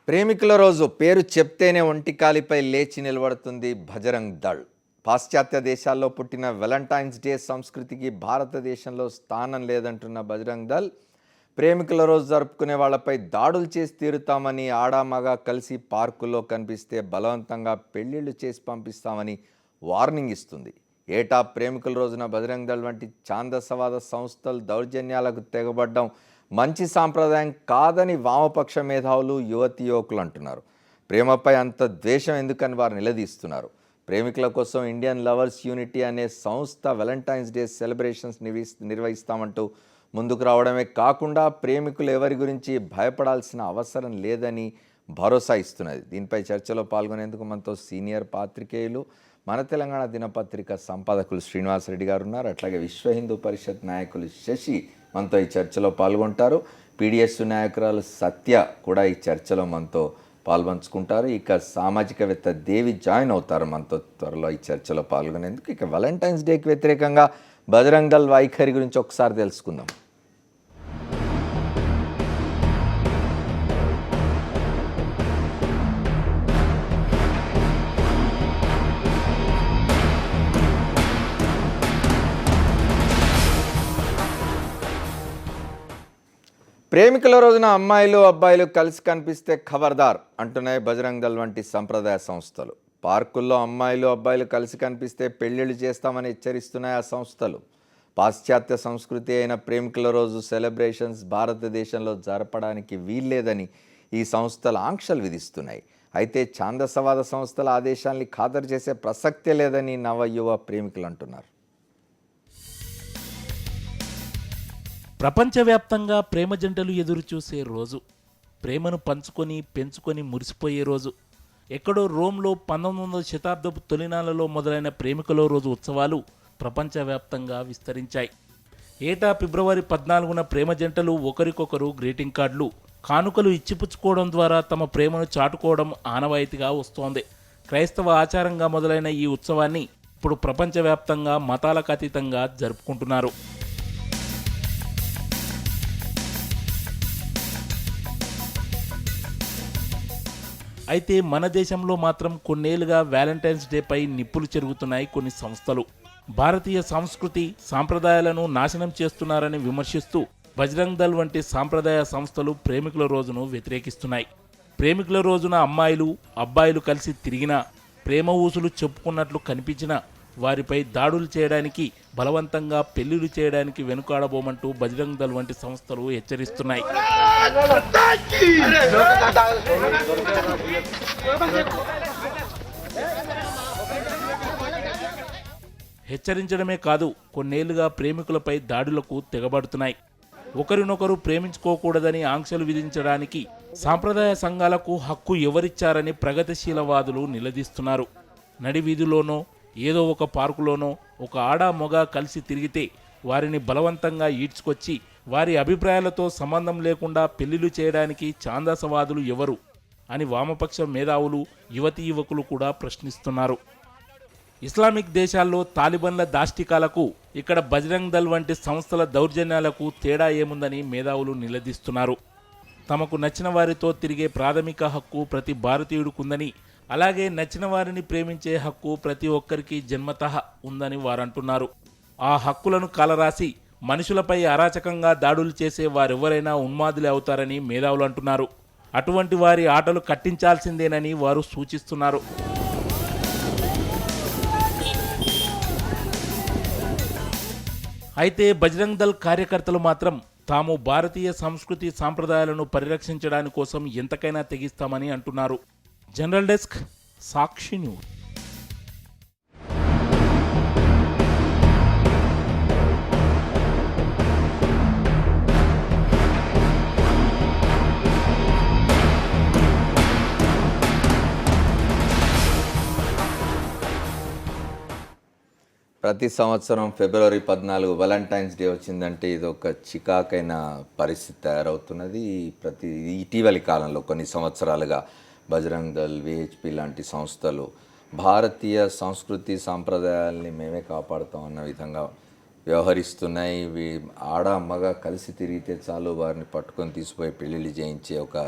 ప్రేమికుల రోజు పేరు చెప్తేనే ఒంటికాలిపై లేచి నిలబడుతుంది బజరంగ్ దళ్. పాశ్చాత్య దేశాల్లో పుట్టిన వాలంటైన్స్ డే సంస్కృతికి భారతదేశంలో స్థానం లేదంటున్న బజరంగ్ దళ్ ప్రేమికుల రోజు జరుపుకునే వాళ్ళపై దాడులు చేసి తీరుతామని, ఆడామగా కలిసి పార్కుల్లో కనిపిస్తే బలవంతంగా పెళ్లిళ్లు చేసి పంపిస్తామని వార్నింగ్ ఇస్తుంది. ఏటా ప్రేమికుల రోజున బజరంగ్ దళ్ వంటి ఛాందసవాద సంస్థలు దౌర్జన్యాలకు తెగబడ్డం మంచి సాంప్రదాయం కాదని వామపక్ష మేధావులు, యువతి యువకులు అంటున్నారు. ప్రేమపై అంత ద్వేషం ఎందుకని వారు నిలదీస్తున్నారు. ప్రేమికుల కోసం ఇండియన్ లవర్స్ యూనిటీ అనే సంస్థ వాలంటైన్స్ డే సెలబ్రేషన్స్ నిర్వహిస్తామంటూ ముందుకు రావడమే కాకుండా ప్రేమికులు ఎవరి గురించి భయపడాల్సిన అవసరం లేదని భరోసా ఇస్తున్నది. దీనిపై చర్చలో పాల్గొనేందుకు మనతో సీనియర్ పాత్రికేయులు, మన తెలంగాణ దినపత్రిక సంపాదకులు శ్రీనివాసరెడ్డి గారు ఉన్నారు. అట్లాగే విశ్వ హిందూ పరిషత్ నాయకులు శశి మనతో ఈ చర్చలో పాల్గొంటారు. పీడిఎస్ నాయకురాలు సత్య కూడా ఈ చర్చలో మనతో పాల్పంచుకుంటారు. ఇక సామాజికవేత్త దేవి జాయిన్ అవుతారు మనతో త్వరలో ఈ చర్చలో పాల్గొనేందుకు. ఇక వాలంటైన్స్ డేకి వ్యతిరేకంగా బజరంగ్ దళ్ వైఖరి గురించి ఒకసారి తెలుసుకుందాం. ప్రేమికుల రోజున అమ్మాయిలు అబ్బాయిలు కలిసి కనిపిస్తే ఖబర్దార్ అంటున్నాయి బజరంగ్ దళ్ వంటి సంప్రదాయ సంస్థలు. పార్కుల్లో అమ్మాయిలు అబ్బాయిలు కలిసి కనిపిస్తే పెళ్లిళ్ళు చేస్తామని హెచ్చరిస్తున్నాయి ఆ సంస్థలు. పాశ్చాత్య సంస్కృతి అయిన ప్రేమికుల రోజు సెలబ్రేషన్స్ భారతదేశంలో జరపడానికి వీల్లేదని ఈ సంస్థలు ఆంక్షలు విధిస్తున్నాయి. అయితే ఛాందసవాద సంస్థల ఆదేశాల్ని ఖాతరు చేసే ప్రసక్తే లేదని నవయువ ప్రేమికులు అంటున్నారు. ప్రపంచవ్యాప్తంగా ప్రేమ జంటలు ఎదురుచూసే రోజు, ప్రేమను పంచుకొని పెంచుకొని మురిసిపోయే రోజు. ఎక్కడో రోమ్లో 19వ శతాబ్దపు తొలినాళ్లలో మొదలైన ప్రేమికుల రోజు ఉత్సవాలు ప్రపంచవ్యాప్తంగా విస్తరించాయి. ఏటా ఫిబ్రవరి 14న ప్రేమ జంటలు ఒకరికొకరు గ్రీటింగ్ కార్డులు, కానుకలు ఇచ్చిపుచ్చుకోవడం ద్వారా తమ ప్రేమను చాటుకోవడం ఆనవాయితీగా వస్తోంది. క్రైస్తవ ఆచారంగా మొదలైన ఈ ఉత్సవాన్ని ఇప్పుడు ప్రపంచవ్యాప్తంగా మతాలకు అతీతంగా జరుపుకుంటున్నారు. అయితే మన దేశంలో మాత్రం కొన్నేళ్లుగా వ్యాలంటైన్స్ డేపై నిప్పులు చెరుగుతున్నాయి కొన్ని సంస్థలు. భారతీయ సంస్కృతి సాంప్రదాయాలను నాశనం చేస్తున్నారని విమర్శిస్తూ బజరంగ్ దళ్ వంటి సాంప్రదాయ సంస్థలు ప్రేమికుల రోజును వ్యతిరేకిస్తున్నాయి. ప్రేమికుల రోజున అమ్మాయిలు అబ్బాయిలు కలిసి తిరిగినా, ప్రేమ ఊసులు చెప్పుకున్నట్లు కనిపించినా వారిపై దాడులు చేయడానికి, బలవంతంగా పెళ్లిళ్లు చేయడానికి వెనుకాడబోమంటూ బజరంగ్ దళ్ వంటి సంస్థలు హెచ్చరిస్తున్నాయి. హెచ్చరించడమే కాదు, కొన్నేళ్లుగా ప్రేమికులపై దాడులకు తెగబడుతున్నాయి. ఒకరినొకరు ప్రేమించుకోకూడదని ఆంక్షలు విధించడానికి సాంప్రదాయ సంఘాలకు హక్కు ఎవరిచ్చారని ప్రగతిశీలవాదులు నిలదీస్తున్నారు. నడివీధిలోనో ఏదో ఒక పార్కులోనో ఒక ఆడ మొగ కలిసి తిరిగితే వారిని బలవంతంగా ఈడ్చుకొచ్చి వారి అభిప్రాయాలతో సంబంధం లేకుండా పెళ్లిళ్లు చేయడానికి ఛాందసవాదులు ఎవరు అని వామపక్ష మేధావులు, యువతీ యువకులు కూడా ప్రశ్నిస్తున్నారు. ఇస్లామిక్ దేశాల్లో తాలిబన్ల దాష్టికాలకు ఇక్కడ బజరంగ్ దళ్ వంటి సంస్థల దౌర్జన్యాలకు తేడా ఏముందని మేధావులు నిలదీస్తున్నారు. తమకు నచ్చిన వారితో తిరిగే ప్రాథమిక హక్కు ప్రతి భారతీయుడికుందని, అలాగే నచ్చిన వారిని ప్రేమించే హక్కు ప్రతి ఒక్కరికి జన్మతః ఉందని వారంటున్నారు. ఆ హక్కులను కాలరాసి మనుషులపై అరాచకంగా దాడులు చేసే వారెవరైనా ఉన్మాదులే అవుతారని మేధావులు అంటున్నారు. అటువంటి వారి ఆటలు కట్టించాల్సిందేనని వారు సూచిస్తున్నారు. అయితే బజరంగ్ దళ్ కార్యకర్తలు మాత్రం తాము భారతీయ సంస్కృతి సాంప్రదాయాలను పరిరక్షించడానికి కోసం ఎంతకైనా తెగిస్తామని అంటున్నారు. జనరల్ డెస్క్, సాక్షి న్యూస్. ప్రతి సంవత్సరం ఫిబ్రవరి 14 వాలంటైన్స్ డే వచ్చిందంటే ఇది ఒక చికాకైన పరిస్థితి తయారవుతున్నది. ఇటీవలి కాలంలో కొన్ని సంవత్సరాలుగా బజరంగ్ దళ్, విహెచ్పి లాంటి సంస్థలు భారతీయ సంస్కృతి సాంప్రదాయాల్ని మేమే కాపాడుతాం అన్న విధంగా వ్యవహరిస్తున్నాయి. ఆడ అమ్మగా కలిసి తిరిగితే చాలు వారిని పట్టుకొని తీసిపోయి పెళ్ళిళ్ళు చేయించే ఒక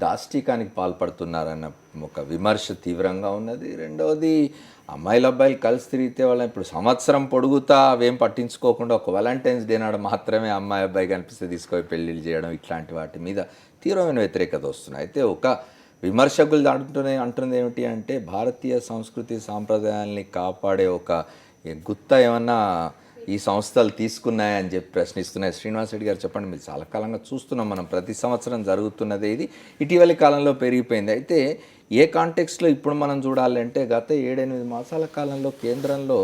దాష్టీకానికి పాల్పడుతున్నారన్న ఒక విమర్శ తీవ్రంగా ఉన్నది. రెండవది అమ్మాయిలు అబ్బాయిలు కలిసి తిరిగితే వాళ్ళని ఇప్పుడు సంవత్సరం పొడుగుతా అవేం పట్టించుకోకుండా ఒక వాలంటైన్స్ డే నాడు మాత్రమే అమ్మాయి అబ్బాయి కనిపిస్తే తీసుకొని పెళ్ళిళ్ళు చేయడం ఇట్లాంటి వాటి మీద తీవ్రమైన వ్యతిరేకత వస్తున్నాయి. అయితే ఒక విమర్శకులు అంటుంది ఏమిటి అంటే భారతీయ సంస్కృతి సాంప్రదాయాల్ని కాపాడే ఒక గుత్త ఏమన్నా ఈ సంస్థలు తీసుకున్నాయని చెప్పి ప్రశ్నిస్తున్నాయి. శ్రీనివాస్ రెడ్డి గారు చెప్పండి, మీరు చాలా కాలంగా చూస్తున్నాం మనం, ప్రతి సంవత్సరం జరుగుతున్నదే ఇది, ఇటీవలి కాలంలో పెరిగిపోయింది. అయితే ఏ కాంటెక్స్ట్లో ఇప్పుడు మనం చూడాలంటే గత 7-8 మాసాల కాలంలో కేంద్రంలో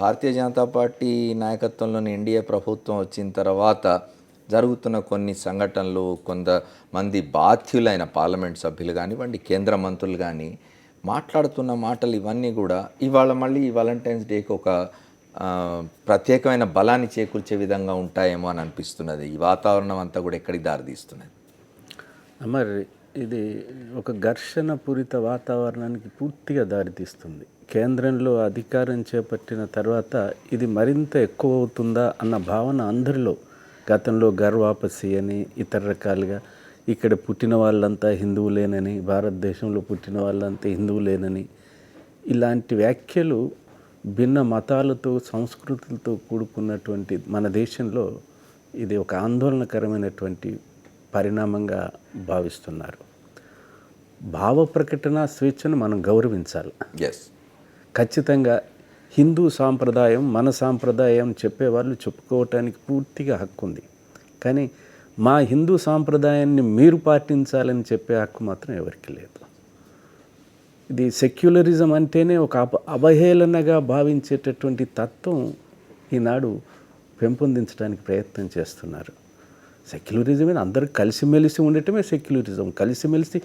భారతీయ జనతా పార్టీ నాయకత్వంలోని ఎన్డీఏ ప్రభుత్వం వచ్చిన తర్వాత జరుగుతున్న కొన్ని సంఘటనలు, కొంతమంది బాధ్యులైన పార్లమెంట్ సభ్యులు కానివ్వండి, కేంద్ర మంత్రులు కానీ మాట్లాడుతున్న మాటలు ఇవన్నీ కూడా ఇవాళ మళ్ళీ ఈ వాలంటైన్స్ డేకి ఒక ప్రత్యేకమైన బలాన్ని చేకూర్చే విధంగా ఉంటాయేమో అని అనిపిస్తున్నది. ఈ వాతావరణం అంతా కూడా ఎక్కడికి దారితీస్తున్నది? మరి ఇది ఒక ఘర్షణ పూరిత వాతావరణానికి పూర్తిగా దారితీస్తుంది. కేంద్రంలో అధికారం చేపట్టిన తర్వాత ఇది మరింత ఎక్కువ అవుతుందా అన్న భావన అందరిలో, గతంలో గర్వాపసి అని ఇతర రకాలుగా ఇక్కడ పుట్టిన వాళ్ళంతా హిందువులేనని, భారతదేశంలో పుట్టిన వాళ్ళంతా హిందువులేనని, ఇలాంటి వ్యాఖ్యలు భిన్న మతాలతో సంస్కృతులతో కూడుకున్నటువంటి మన దేశంలో ఇది ఒక ఆందోళనకరమైనటువంటి పరిణామంగా భావిస్తున్నారు. భావ ప్రకటన స్వేచ్ఛను మనం గౌరవించాలి. ఖచ్చితంగా హిందూ సాంప్రదాయం మన సాంప్రదాయం చెప్పేవాళ్ళు చెప్పుకోవటానికి పూర్తిగా హక్కు ఉంది. కానీ మా హిందూ సాంప్రదాయాన్ని మీరు పాటించాలని చెప్పే హక్కు మాత్రం ఎవరికి లేదు. ఇది సెక్యులరిజం అంటేనే ఒక అవహేళనగా భావించేటటువంటి తత్వం ఈనాడు పెంపొందించడానికి ప్రయత్నం చేస్తున్నారు. సెక్యులరిజం అందరూ కలిసిమెలిసి ఉండటమే సెక్యులరిజం. కలిసిమెలిసి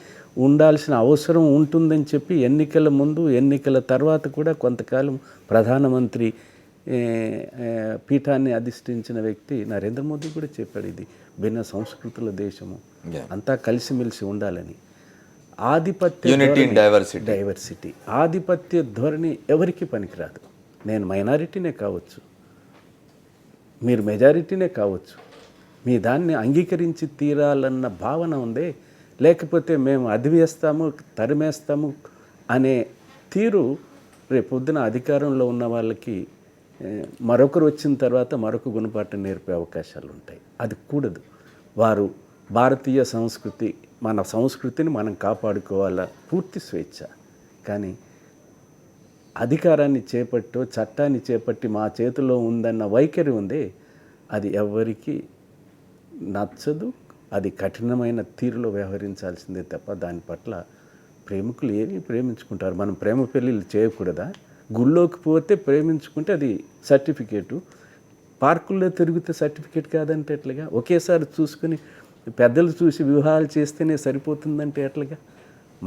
ఉండాల్సిన అవసరం ఉంటుందని చెప్పి ఎన్నికల ముందు ఎన్నికల తర్వాత కూడా కొంతకాలం ప్రధానమంత్రి పీఠాన్ని అధిష్ఠించిన వ్యక్తి నరేంద్ర మోదీ కూడా చెప్పాడు, ఇది భిన్న సంస్కృతుల దేశము, అంతా కలిసిమెలిసి ఉండాలని. ఆధిపత్య డైవర్సిటీ ఆధిపత్య ధోరణి ఎవరికి పనికిరాదు. నేను మైనారిటీనే కావచ్చు, మీరు మెజారిటీనే కావచ్చు, మీ దాన్ని అంగీకరించి తీరాలన్న భావన ఉందే, లేకపోతే మేము అదివేస్తాము తరిమేస్తాము అనే తీరు రేపొద్దున అధికారంలో ఉన్న వాళ్ళకి మరొకరు వచ్చిన తర్వాత మరొక గుణపాఠం నేర్పే అవకాశాలు ఉంటాయి. అది కూడదు. వారు భారతీయ సంస్కృతి, మన సంస్కృతిని మనం కాపాడుకోవాలా, పూర్తి స్వేచ్ఛ. కానీ అధికారాన్ని చేపట్టో చట్టాన్ని చేపట్టి మా చేతిలో ఉందన్న వైఖరి ఉంది, అది ఎవరికి నచ్చదు. అది కఠినమైన తీరులో వ్యవహరించాల్సిందే తప్ప దాని పట్ల ప్రేమికులు ఏమి ప్రేమించుకుంటారు. మనం ప్రేమ పెళ్ళిళ్ళు చేయకూడదా? గుళ్ళోకి పోతే ప్రేమించుకుంటే అది సర్టిఫికేటు, పార్కుల్లో తిరిగితే సర్టిఫికేట్ కాదంటే ఎట్లాగా? ఒకేసారి చూసుకుని పెద్దలు చూసి వివాహాలు చేస్తేనే సరిపోతుందంటే ఎట్లాగా?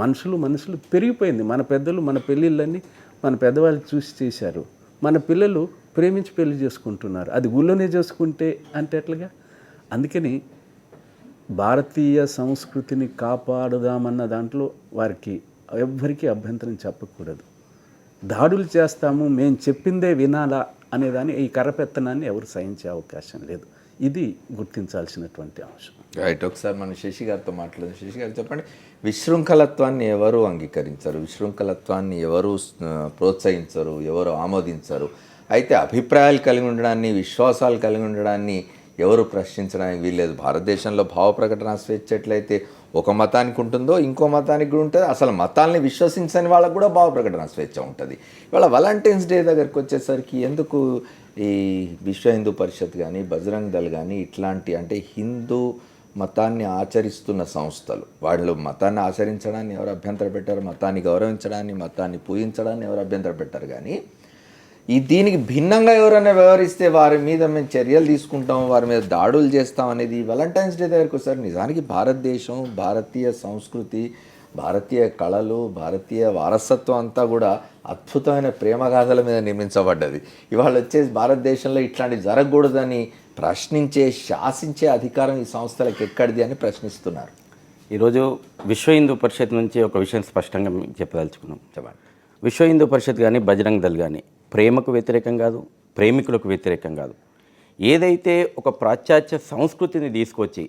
మనుషులు పెరిగిపోయింది. మన పెద్దలు మన పెళ్ళిళ్ళన్నీ మన పెద్దవాళ్ళు చూసి చేశారు. మన పిల్లలు ప్రేమించి పెళ్లి చేసుకుంటున్నారు. అది గుళ్ళోనే చేసుకుంటే అంటే ఎట్లాగా? అందుకని భారతీయ సంస్కృతిని కాపాడుదామన్న దాంట్లో వారికి ఎవ్వరికీ అభ్యంతరం చెప్పకూడదు. దాడులు చేస్తాము, మేము చెప్పిందే వినాలా అనేదాన్ని, ఈ కర్రపెత్తనాన్ని ఎవరు సహించే అవకాశం లేదు. ఇది గుర్తించాల్సినటువంటి అంశం. రైట్. ఒకసారి మనం శశి గారితో మాట్లాడదాం. శశి గారు చెప్పండి, విశృంఖలత్వాన్ని ఎవరు అంగీకరించరు, విశృంఖలత్వాన్ని ఎవరు ప్రోత్సహించరు, ఎవరు ఆమోదించరు. అయితే అభిప్రాయాలు కలిగి ఉండడాన్ని, విశ్వాసాలు కలిగి ఉండడాన్ని ఎవరు ప్రశ్నించడానికి వీల్లేదు. భారతదేశంలో భావ ప్రకటన స్వేచ్ఛ ఎట్లయితే ఒక మతానికి ఉంటుందో ఇంకో మతానికి కూడా ఉంటుంది. అసలు మతాల్ని విశ్వసించని వాళ్ళకు కూడా భావ ప్రకటన స్వేచ్ఛ ఉంటుంది. ఇవాళ వాలంటైన్స్ డే దగ్గరికి వచ్చేసరికి ఎందుకు ఈ విశ్వ హిందూ పరిషత్ కానీ బజరంగ్ దళ్ కానీ ఇట్లాంటి, అంటే హిందూ మతాన్ని ఆచరిస్తున్న సంస్థలు, వాళ్ళు మతాన్ని ఆచరించడాన్ని ఎవరు అభ్యంతర పెట్టారు, మతాన్ని గౌరవించడాన్ని, మతాన్ని పూజించడాన్ని ఎవరు అభ్యంతర పెట్టారు. కానీ దీనికి భిన్నంగా ఎవరైనా వ్యవహరిస్తే వారి మీద మేము చర్యలు తీసుకుంటాం, వారి మీద దాడులు చేస్తాం అనేది వాలంటైన్స్ డే దగ్గరికి వస్తారు. నిజానికి భారతదేశం, భారతీయ సంస్కృతి, భారతీయ కళలు, భారతీయ వారసత్వం అంతా కూడా అద్భుతమైన ప్రేమగాథల మీద నిర్మించబడ్డది. ఇవాళ వచ్చేసి భారతదేశంలో ఇట్లాంటివి జరగకూడదని ప్రశ్నించే, శాసించే అధికారం ఈ సంస్థలకు ఎక్కడిది అని ప్రశ్నిస్తున్నారు. ఈరోజు విశ్వ హిందూ పరిషత్ నుంచి ఒక విషయం స్పష్టంగా మీకు చెప్పదలుచుకున్నాం. చెప్పండి. విశ్వ హిందూ పరిషత్ కానీ బజరంగ్ దళ్ కానీ ప్రేమకు వ్యతిరేకం కాదు, ప్రేమికులకు వ్యతిరేకం కాదు. ఏదైతే ఒక పాశ్చాత్య సంస్కృతిని తీసుకొచ్చి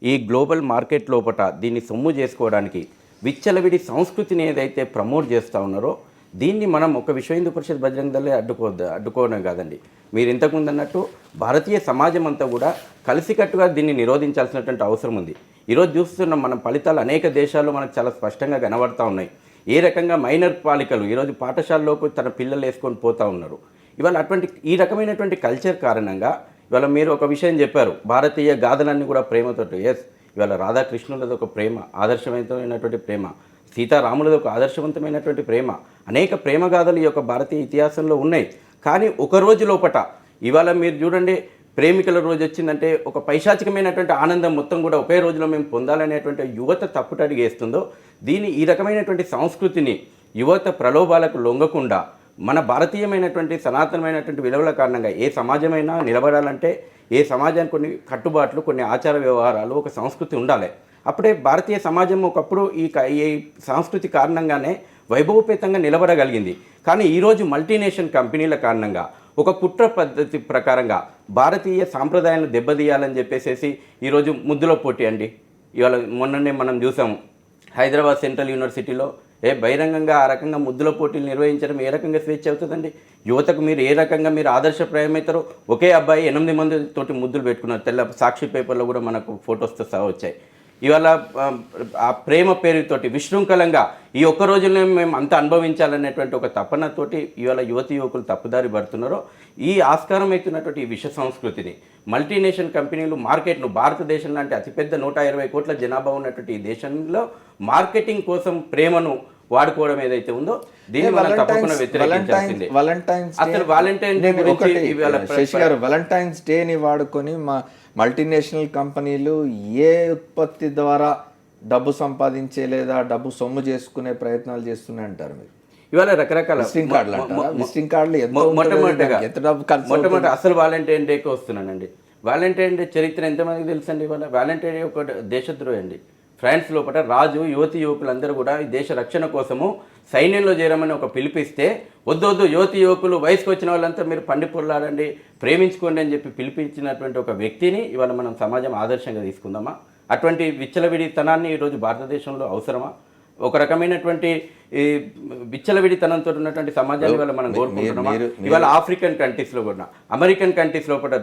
ఈ గ్లోబల్ మార్కెట్ లోపల దీన్ని సొమ్ము చేసుకోవడానికి విచ్చలవిడి సంస్కృతిని ఏదైతే ప్రమోట్ చేస్తూ ఉన్నారో దీన్ని మనం ఒక విశ్వ హిందూ పరిషత్ బజరంగ దళే అడ్డుకోవడం కాదండి. మీరు ఇంతకుముందు అన్నట్టు భారతీయ సమాజం అంతా కూడా కలిసికట్టుగా దీన్ని నిరోధించాల్సినటువంటి అవసరం ఉంది. ఈరోజు చూస్తున్నాం మనం ఫలితాలు అనేక దేశాల్లో మనకు చాలా స్పష్టంగా కనబడతా ఉన్నాయి. ఏ రకంగా మైనర్ పాలికలు ఈరోజు పాఠశాలలోకి తన పిల్లలు వేసుకొని పోతూ ఉన్నారు. ఇవాళ ఈ రకమైనటువంటి కల్చర్ కారణంగా ఇవాళ మీరు ఒక విషయం చెప్పారు, భారతీయ గాథలన్నీ కూడా ప్రేమతోటి. ఎస్, ఇవాళ రాధాకృష్ణులది ఒక ప్రేమ, ఆదర్శవంతమైనటువంటి ప్రేమ, సీతారాములది ఒక ఆదర్శవంతమైనటువంటి ప్రేమ, అనేక ప్రేమ గాథలు ఈ యొక్క భారతీయ ఇతిహాసంలో ఉన్నాయి. కానీ ఒక రోజు లోపట ఇవాళ మీరు చూడండి, ప్రేమికుల రోజు వచ్చిందంటే ఒక పైశాచికమైనటువంటి ఆనందం మొత్తం కూడా ఒకే రోజులో మేము పొందాలనేటువంటి యువత తప్పుటడిగేస్తుందో, ఈ రకమైనటువంటి సంస్కృతిని యువత ప్రలోభాలకు లొంగకుండా మన భారతీయమైనటువంటి సనాతనమైనటువంటి విలువల కారణంగా ఏ సమాజమైనా నిలబడాలంటే ఏ సమాజానికి కొన్ని కట్టుబాట్లు, కొన్ని ఆచార వ్యవహారాలు, ఒక సంస్కృతి ఉండాలి. అప్పుడే భారతీయ సమాజం ఒకప్పుడు ఈ సంస్కృతి కారణంగానే వైభవపేతంగా నిలబడగలిగింది. కానీ ఈరోజు మల్టీనేషనల్ కంపెనీల కారణంగా ఒక కుట్ర పద్ధతి ప్రకారంగా భారతీయ సాంప్రదాయాలను దెబ్బతీయాలని చెప్పేసి ఈరోజు ముద్దులో పోటీ అండి. ఇవాళ మొన్ననే మనం చూసాము హైదరాబాద్ సెంట్రల్ యూనివర్సిటీలో బహిరంగంగా ఆ రకంగా ముద్దుల పోటీలు నిర్వహించడం ఏ రకంగా స్వేచ్ఛ అవుతుందండి? యువతకు మీరు ఏ రకంగా మీరు ఆదర్శప్రాయమవుతారో, ఒకే అబ్బాయి 8 మందితోటి ముద్దులు పెట్టుకున్నారు. తెల్ల సాక్షి పేపర్లో కూడా మనకు ఫొటోస్తో సహా వచ్చాయి. ఇవాళ ఆ ప్రేమ పేరుతోటి విశృంఖలంగా ఈ ఒక్క రోజుల్లో మేము అంత అనుభవించాలనేటువంటి ఒక తపనతోటి ఇవాళ యువకులు తప్పుదారి పడుతున్నారో, ఈ ఆస్కారం అవుతున్నటువంటి ఈ విష సంస్కృతిని మల్టీనేషనల్ కంపెనీలు మార్కెట్ను, భారతదేశం లాంటి అతిపెద్ద 120 కోట్ల జనాభా ఉన్నటువంటి ఈ దేశంలో మార్కెటింగ్ కోసం ప్రేమను వాడుకోవడం ఏదైతే ఉందో దీన్ని మనం తప్పకుండా వ్యతిరేకించాల్సిందే. అసలు వాలంటైన్ డే గురించి శశి గారు, వాలంటైన్స్ డేని వాడుకొని మల్టీనేషనల్ కంపెనీలు ఏ ఉత్పత్తి ద్వారా డబ్బు సంపాదించే లేదా డబ్బు సొమ్ము చేసుకునే ప్రయత్నాలు చేస్తున్నాయి అంటారు మీరు? ఇవాళ రకరకాల విజిటింగ్ కార్డులు మొట్టమొదటి అసలు వాలంటైన్ డేకి వస్తున్నానండి. వాలంటైన్ డే చరిత్ర ఎంతమందికి తెలుసండి? ఇవాళ వాలంటైన్ డే ఒక దేశద్రోహి అండి. ఫ్రాన్స్ లోపల రాజు యువకులందరూ కూడా ఈ దేశ రక్షణ కోసము సైన్యంలో చేరమని ఒక పిలిపిస్తే, వద్దు యువకులు వయసుకు వచ్చిన వాళ్ళంతా మీరు పండి పొరలాడండి, ప్రేమించుకోండి అని చెప్పి పిలిపించినటువంటి ఒక వ్యక్తిని ఇవాళ మనం సమాజం ఆదర్శంగా తీసుకుందామా? అటువంటి విచ్చలవిడితనాన్ని ఈరోజు భారతదేశంలో అవసరమా? ఒక రకమైనటువంటి ఈ విచ్చలవిడితనంతో ఉన్నటువంటి సమాజాన్ని వల్ల మనం కోరుకుంటున్నామా? ఇవాళ ఆఫ్రికన్ కంట్రీస్లో కూడా, అమెరికన్ కంట్రీస్ లోపల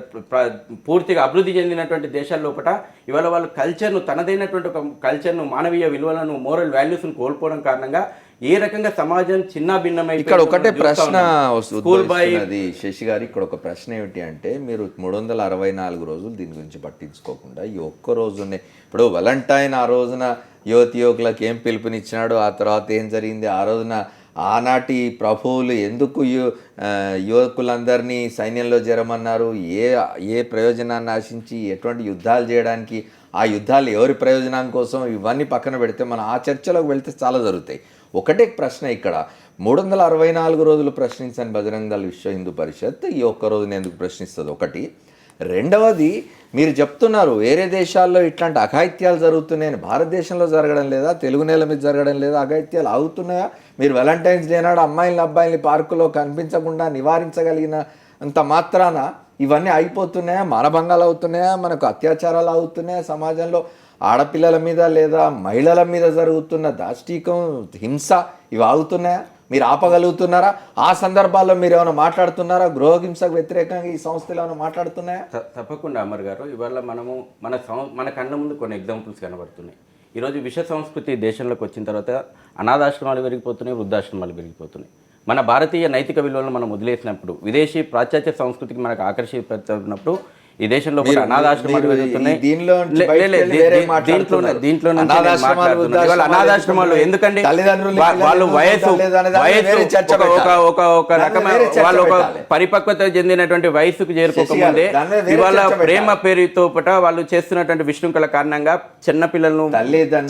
పూర్తిగా అభివృద్ధి చెందినటువంటి దేశాల లోపల ఇవాళ వాళ్ళు కల్చర్ను, తనదైనటువంటి ఒక కల్చర్ను, మానవీయ విలువలను, మోరల్ వాల్యూస్ను కోల్పోవడం కారణంగా ఏ రకంగా సమాజం చిన్న భిన్నమై. ఇక్కడ ఒకటే ప్రశ్న ఉద్భవిస్తున్నది శశి గారు, ఇక్కడ ఒక ప్రశ్న ఏమిటి అంటే, మీరు 364 రోజులు దీని గురించి పట్టించుకోకుండా ఈ ఒక్క రోజునే, ఇప్పుడు వాలంటైన్ ఆ రోజున యువకులకు ఏం పిలుపునిచ్చినాడు, ఆ తర్వాత ఏం జరిగింది, ఆ రోజున ఆనాటి ప్రభువులు ఎందుకు యువకులందరినీ సైన్యంలో చేరమన్నారు, ఏ ప్రయోజనాన్ని ఆశించి ఎటువంటి యుద్ధాలు చేయడానికి, ఆ యుద్ధాలు ఎవరి ప్రయోజనం కోసం, ఇవన్నీ పక్కన పెడితే మనం ఆ చర్చలోకి వెళ్తే చాలా జరుగుతాయి. ఒకటే ప్రశ్న ఇక్కడ, 364 రోజులు ప్రశ్నించని బజరంగ దళ్ విశ్వ హిందూ పరిషత్ ఈ ఒక్క రోజున ఎందుకు ప్రశ్నిస్తుంది? ఒకటి. రెండవది, మీరు చెప్తున్నారు వేరే దేశాల్లో ఇట్లాంటి అఘాయిత్యాలు జరుగుతున్నాయని, భారతదేశంలో జరగడం లేదా? తెలుగు నేల మీద జరగడం లేదా? అఘాయిత్యాలు ఆగుతున్నాయా? మీరు వాలంటైన్స్ డే నాడు అబ్బాయిల్ని పార్కులో కనిపించకుండా నివారించగలిగిన అంత మాత్రాన ఇవన్నీ అయిపోతున్నాయా? మానభంగాలు అవుతున్నాయా? మనకు అత్యాచారాలు అవుతున్నాయా? సమాజంలో ఆడపిల్లల మీద లేదా మహిళల మీద జరుగుతున్న దాష్టీకం, హింస ఇవి ఆగుతున్నాయా? మీరు ఆపగలుగుతున్నారా? ఆ సందర్భాల్లో మీరు ఏమైనా మాట్లాడుతున్నారా? గృహహింసకు వ్యతిరేకంగా ఈ సంస్థలు ఏమైనా మాట్లాడుతున్నాయా? తప్పకుండా అమర్ గారు, ఇవాళ మనము మన కళ్ళ ముందు కొన్ని ఎగ్జాంపుల్స్ కనబడుతున్నాయి. ఈరోజు విష సంస్కృతి దేశంలోకి వచ్చిన తర్వాత అనాథాశ్రమాలు పెరిగిపోతున్నాయి, వృద్ధాశ్రమాలు పెరిగిపోతున్నాయి. మన భారతీయ నైతిక విలువలను మనం వదిలేసినప్పుడు, విదేశీ పాశ్చాత్య సంస్కృతికి మనకు ఆకర్షిస్తున్నప్పుడు ఈ దేశంలో అనాథాశ్రమాలు పెరుగుతున్నాయి. అనాథాశ్రమాలు ఎందుకండి? వాళ్ళు వయసు ఒక రకమైన వాళ్ళు ఒక పరిపక్వత చెందినటువంటి వయసుకు చేరుకోకముందే ఇవాళ ప్రేమ పేరుతో పట వాళ్ళు చేస్తున్నటువంటి విశృంఖల కారణంగా చిన్న పిల్లలను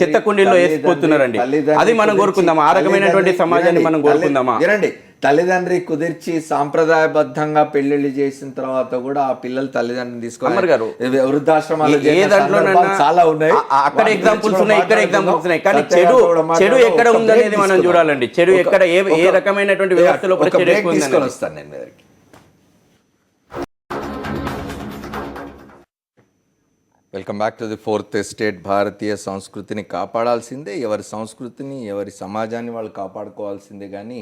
చిత్తకుండీల్లో వేసిపోతున్నారండి. అది మనం కోరుకుందామా? ఆ రకమైనటువంటి సమాజాన్ని మనం కోరుకుందామా? తల్లిదండ్రి కుదిర్చి సాంప్రదాయబద్ధంగా పెళ్లిళ్ళు చేసిన తర్వాత కూడా ఆ పిల్లలు తల్లిదండ్రులు తీసుకొని వృద్ధాశ్రమాలు చాలా ఉన్నాయి. అక్కడ ఎగ్జాంపుల్స్ ఉన్నాయి, ఇక్కడ ఎగ్జాంపుల్స్ ఉన్నాయి. కానీ చెడు ఎక్కడ ఉందనేది మనం చూడాలండి. చెడు ఎక్కడ, ఏ రకమైనటువంటి వ్యవస్థలో తీసుకొని వస్తాను నేను దగ్గరికి. Welcome back to the fourth estate. భారతీయ సంస్కృతిని కాపాడాల్సిందే, ఎవరి సంస్కృతిని ఎవరి సమాజాన్ని వాళ్ళు కాపాడుకోవాల్సిందే, కానీ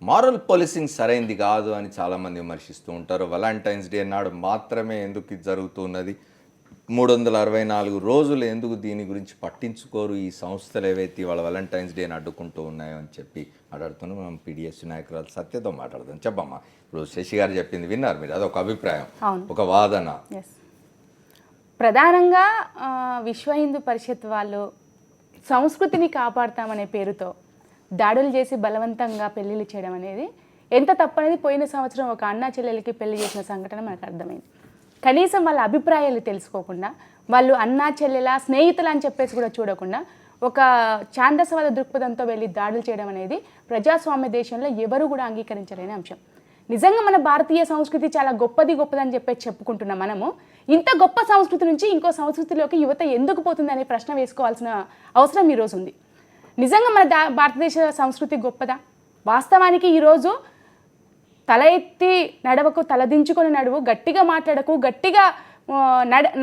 మారల్ పోలీసింగ్ సరైంది కాదు అని చాలామంది విమర్శిస్తూ ఉంటారు. వాలంటైన్స్ డే నాడు మాత్రమే ఎందుకు ఇది జరుగుతున్నది, 364 రోజులు ఎందుకు దీని గురించి పట్టించుకోరు ఈ సంస్థలు ఏవైతే వాళ్ళ వాలంటైన్స్ డేని అడ్డుకుంటూ ఉన్నాయో అని చెప్పి మాట్లాడుతున్నాం. మనం పీడిఎస్ నాయకురాలు సత్యతో మాట్లాడదాం. చెప్పమ్మా, ఇప్పుడు శశి గారు చెప్పింది విన్నారు మీరు, అదొక అభిప్రాయం, ఒక వాదన. ప్రధానంగా విశ్వ హిందూ పరిషత్ వాళ్ళు సంస్కృతిని కాపాడతామనే పేరుతో దాడులు చేసి బలవంతంగా పెళ్లిళ్ళు చేయడం అనేది ఎంత తప్పనేది పోయిన సంవత్సరం ఒక అన్నా చెల్లెలకి పెళ్లి చేసిన సంఘటన మనకు అర్థమైంది. కనీసం వాళ్ళ అభిప్రాయాలు తెలుసుకోకుండా, వాళ్ళు అన్నా చెల్లెల స్నేహితులు అని చెప్పేసి కూడా చూడకుండా ఒక ఛాందసవాద దృక్పథంతో వెళ్ళి దాడులు చేయడం అనేది ప్రజాస్వామ్య దేశంలో ఎవరు కూడా అంగీకరించలేని అంశం. నిజంగా మన భారతీయ సంస్కృతి చాలా గొప్పదని చెప్పేసి చెప్పుకుంటున్నాం. మనము ఇంత గొప్ప సంస్కృతి నుంచి ఇంకో సంస్కృతిలోకి యువత ఎందుకు పోతుంది అనే ప్రశ్న వేసుకోవాల్సిన అవసరం ఈరోజు ఉంది. నిజంగా మన భారతదేశ సంస్కృతి గొప్పదా? వాస్తవానికి ఈరోజు తల ఎత్తి నడవకు, తలదించుకొని నడువు, గట్టిగా మాట్లాడకు, గట్టిగా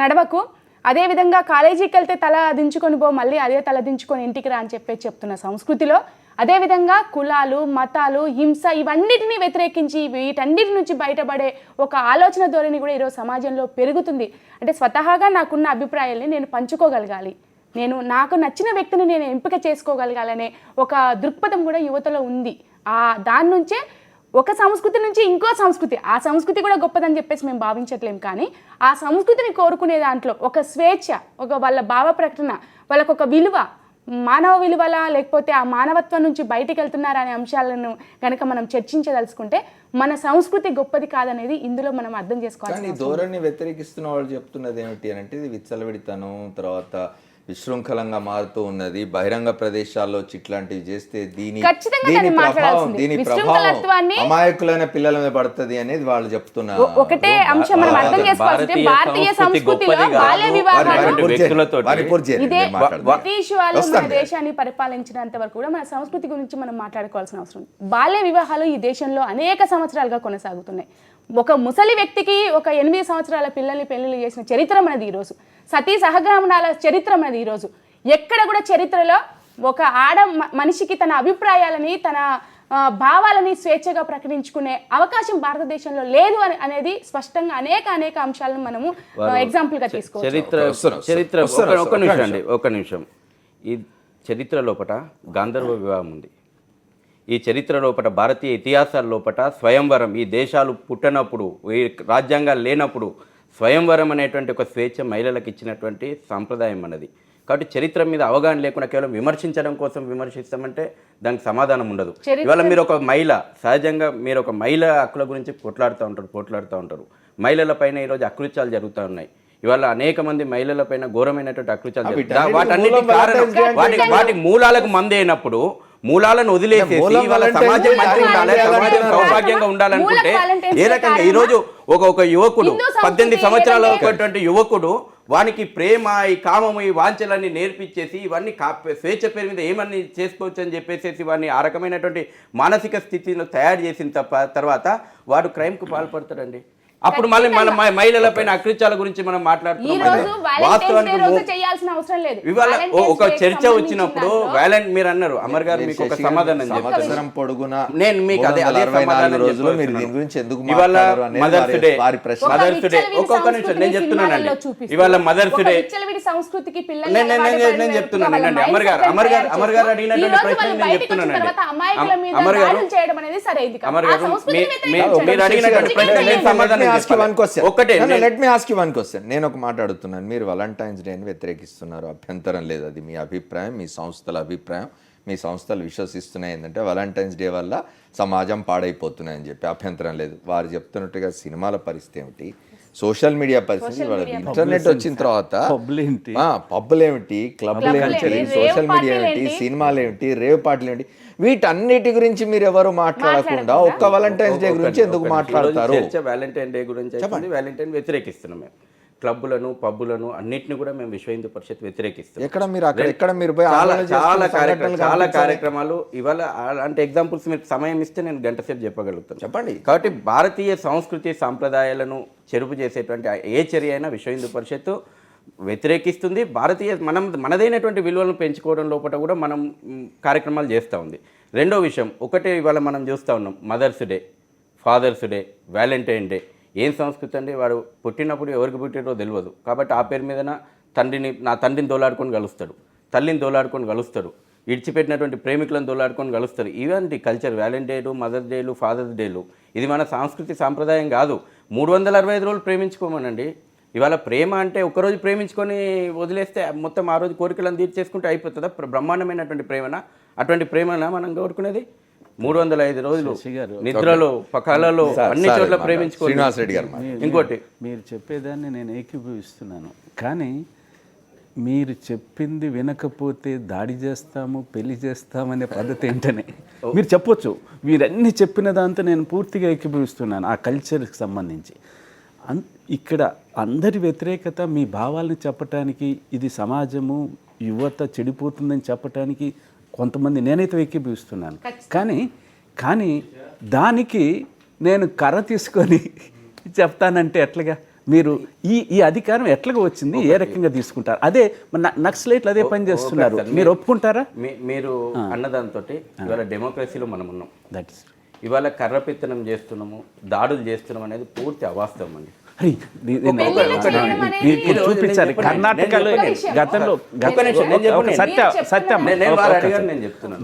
నడవకు, అదేవిధంగా కాలేజీకి వెళ్తే తల దించుకొని పో, మళ్ళీ అదే తల దించుకొని ఇంటికి రా అని చెప్పి చెప్తున్న సంస్కృతిలో అదేవిధంగా కులాలు, మతాలు, హింస ఇవన్నిటిని వ్యతిరేకించి వీటన్నిటి నుంచి బయటపడే ఒక ఆలోచన ధోరణి కూడా ఈరోజు సమాజంలో పెరుగుతుంది. అంటే స్వతహాగా నాకున్న అభిప్రాయాల్ని నేను పంచుకోగలగాలి, నాకు నచ్చిన వ్యక్తిని నేను ఎంపిక చేసుకోగలగాలనే ఒక దృక్పథం కూడా యువతలో ఉంది. దాని నుంచే ఒక సంస్కృతి నుంచి ఇంకో సంస్కృతి, ఆ సంస్కృతి కూడా గొప్పదని చెప్పేసి మేము భావించట్లేం, కానీ ఆ సంస్కృతిని కోరుకునే దాంట్లో ఒక స్వేచ్ఛ, ఒక వాళ్ళ భావ ప్రకటన, వాళ్ళకు ఒక విలువ, మానవ విలువల లేకపోతే ఆ మానవత్వం నుంచి బయటికి వెళ్తున్నారా అనే అంశాలను కనుక మనం చర్చించదలుచుకుంటే మన సంస్కృతి గొప్పది కాదనేది ఇందులో మనం అర్థం చేసుకోవాలి. కానీ ధోరణి వ్యతిరేకిస్తున్న వాళ్ళు చెప్తున్నది ఏమిటి అంటే, ఇది విచ్చలవిడితనం, తర్వాత విశృంఖలంగా మారుతూ ఉన్నది, బహిరంగ ప్రదేశాల్లో ఇట్లాంటివి చేస్తే దీని ప్రభావం అమాయకులైన పిల్లల మీద పడుతుంది అనేది వాళ్ళు చెప్తున్నారు. ఒకటే అంశం మనం అర్థం చేసుకోవాల్సింది, భారతీయ సంస్కృతిలో బాల్య వివాహాలు బ్రిటిష్ వాళ్ళు మన దేశాన్ని పరిపాలించినంత వరకు కూడా మన సంస్కృతి గురించి మనం మాట్లాడుకోవాల్సిన అవసరం. బాల్య వివాహాలు ఈ దేశంలో అనేక సంవత్సరాలుగా కొనసాగుతున్నాయి. ఒక ముసలి వ్యక్తికి ఒక 8 సంవత్సరాల పిల్లల్ని పెళ్లిళ్ళు చేసిన చరిత్ర మనది ఈరోజు. సతీ సహగమనాల చరిత్ర మనది ఈరోజు. ఎక్కడ కూడా చరిత్రలో ఒక మనిషికి తన అభిప్రాయాలని, తన భావాలని స్వేచ్ఛగా ప్రకటించుకునే అవకాశం భారతదేశంలో లేదు అనేది స్పష్టంగా అనేక అంశాలను మనము ఎగ్జాంపుల్ గా తీసుకోవచ్చు. ఒక నిమిషం. ఈ చరిత్ర లోపల గాంధర్వ వివాహం ఉంది. ఈ చరిత్ర లోపల, భారతీయ ఇతిహాసాల లోపల స్వయంవరం, ఈ దేశాలు పుట్టినప్పుడు, ఈ రాజ్యాంగాలు లేనప్పుడు స్వయంవరం అనేటువంటి ఒక స్వేచ్ఛ మహిళలకు ఇచ్చినటువంటి సాంప్రదాయం అన్నది. కాబట్టి చరిత్ర మీద అవగాహన లేకుండా కేవలం విమర్శించడం కోసం విమర్శిస్తామంటే దానికి సమాధానం ఉండదు. ఇవాళ మీరు ఒక మహిళ, సహజంగా మీరు ఒక మహిళ హక్కుల గురించి పోట్లాడుతూ ఉంటారు. మహిళల పైన ఈరోజు అకృత్యాలు జరుగుతూ ఉన్నాయి. ఇవాళ అనేక మంది మహిళల పైన ఘోరమైనటువంటి అకృత్యాలు, వాటి మూలాలకు మంది అయినప్పుడు మూలాలను వదిలేసేసి వాళ్ళ సమాజం మంచిగా ఉండాలి, సమాజం సౌభాగ్యంగా ఉండాలనుకుంటే ఏ రకంగా ఈరోజు ఒక యువకుడు 18 సంవత్సరాల ఉన్నటువంటి యువకుడు వానికి ప్రేమ, ఈ కామము, ఈ వాంఛలన్నీ నేర్పించేసి ఇవన్నీ స్వేచ్ఛ పేరు మీద ఏమన్నీ చేసుకోవచ్చు అని చెప్పేసి వాడిని ఆ రకమైనటువంటి మానసిక స్థితిలో తయారు చేసిన తర్వాత వాడు క్రైమ్కు పాల్పడతాడండి. అప్పుడు మళ్ళీ మన మహిళల పైన అకృత్యాల గురించి మనం మాట్లాడుతున్నాం. ఇవాళ ఒక చర్చ వచ్చినప్పుడు మీరు అన్నారు, అమర్ గారు మీకు ఒక సమాధానం నేను మీకు అదే సమాధానం ఇవాళ మదర్స్ డే ఒక్కొక్క నిమిషం నేను చెప్తున్నానండి. ఇవాళ మదర్స్ డే నేను చెప్తున్నానండి. అమర్ గారు అడిగినటువంటి ప్రశ్న నేను చెప్తున్నానండి. అమర్ గారు మీరు అడిగినటువంటి ప్రశ్న నేను సమాధానం నేను ఒక మాట అడుగుతున్నాను. మీరు వాలంటైన్స్ డేని వ్యతిరేకిస్తున్నారు, అభ్యంతరం లేదు, అది మీ అభిప్రాయం, మీ సంస్థల అభిప్రాయం, మీ సంస్థలు విశ్వసిస్తున్నాయి ఏంటంటే వాలంటైన్స్ డే వల్ల సమాజం పాడైపోతున్నాయని చెప్పి, అభ్యంతరం లేదు. వారు చెప్తున్నట్టుగా సినిమాల పరిస్థితి ఏమిటి, సోషల్ మీడియా పరిస్థితి, ఇంటర్నెట్ వచ్చిన తర్వాత పబ్బులు ఏమిటి, క్లబ్లు ఏమిటి, సోషల్ మీడియా ఏమిటి, సినిమాలు ఏమిటి, రేవ్ పార్టీలు ఏమిటి, వీటన్నిటి గురించి మీరు ఎవరు మాట్లాడకుండా ఒక్క వాలంటైన్స్ డే గురించి ఎందుకు మాట్లాడతారు? వాలంటైన్ డే గురించి వాలంటైన్ వ్యతిరేకిస్తున్నాం మేము. క్లబ్బులను, పబ్బులను అన్నిటిని కూడా మేము విశ్వ హిందూ పరిషత్ వ్యతిరేకిస్తాం. చాలా కార్యక్రమాలు ఇవాళ అలాంటి ఎగ్జాంపుల్స్ మీరు సమయం ఇస్తే నేను గంట సేపు చెప్పగలుగుతాను. చెప్పండి. కాబట్టి భారతీయ సంస్కృతి సాంప్రదాయాలను చెరుపు చేసేటువంటి ఏ చర్య అయినా విశ్వ హిందూ పరిషత్తు వ్యతిరేకిస్తుంది. మనదైనటువంటి విలువలను పెంచుకోవడం లోపల కూడా మనం కార్యక్రమాలు చేస్తూ ఉంది. రెండో విషయం ఒకటే, ఇవాళ మనం చూస్తూ ఉన్నాం mother's day, father's day, valentine day. ఏం సంస్కృతి అండి? వాడు పుట్టినప్పుడు ఎవరికి పుట్టినో తెలియదు కాబట్టి ఆ పేరు మీదన నా తండ్రిని దోలాడుకొని కలుస్తాడు, తల్లిని దోలాడుకొని కలుస్తాడు, ఇడిచిపెట్టినటువంటి ప్రేమికులను దోలాడుకొని కలుస్తారు. ఇవంటి కల్చర్ వ్యాలంటైన్ డేలు, మదర్స్ డేలు, ఫాదర్స్ డేలు ఇది మన సాంస్కృతిక సాంప్రదాయం కాదు. 365 రోజులు ప్రేమించుకోమనండి. ఇవాళ ప్రేమ అంటే ఒకరోజు ప్రేమించుకొని వదిలేస్తే మొత్తం ఆ రోజు కోరికలను తీర్చేసుకుంటే అయిపోతుందా? బ్రహ్మాండమైనటువంటి ప్రేమనా? అటువంటి ప్రేమనా మనం కోరుకునేది? 305 రోజులు నిద్రలో, పకాలలో, అన్ని చోట్ల ప్రేమించుకో. శ్రీనివాస్ రెడ్డి గారు ఇంకోటి, మీరు చెప్పేదాన్ని నేను ఏకీభవిస్తున్నాను, కానీ మీరు చెప్పింది వినకపోతే దాడి చేస్తాము, పెళ్లి చేస్తామనే పద్ధతి ఏంటనే మీరు చెప్పొచ్చు. మీరన్నీ చెప్పిన దాంతో నేను పూర్తిగా ఏకీభవిస్తున్నాను ఆ కల్చర్కి సంబంధించి. ఇక్కడ అందరి వ్యతిరేకత మీ భావాలను చెప్పటానికి, ఇది సమాజము యువత చెడిపోతుందని చెప్పటానికి కొంతమంది నేనైతే ఏకీభవిస్తున్నాను. కానీ దానికి నేను కర్ర తీసుకొని చెప్తానంటే ఎట్లాగా? మీరు ఈ అధికారం ఎట్లాగా వచ్చింది? ఏ రకంగా తీసుకుంటారు? అదే నక్సలైట్లు అదే పని చేస్తున్నారు, మీరు ఒప్పుకుంటారా? మీరు అన్నదాంతో ఇవాళ డెమోక్రసీలో మనం ఉన్నాం. దట్ ఇస్ ఇవాళ కర్రపెత్తనం చేస్తున్నాము, దాడులు చేస్తున్నాం అనేది పూర్తి అవాస్తవం అండి. చూపించారు కర్ణాటకలో గతంలో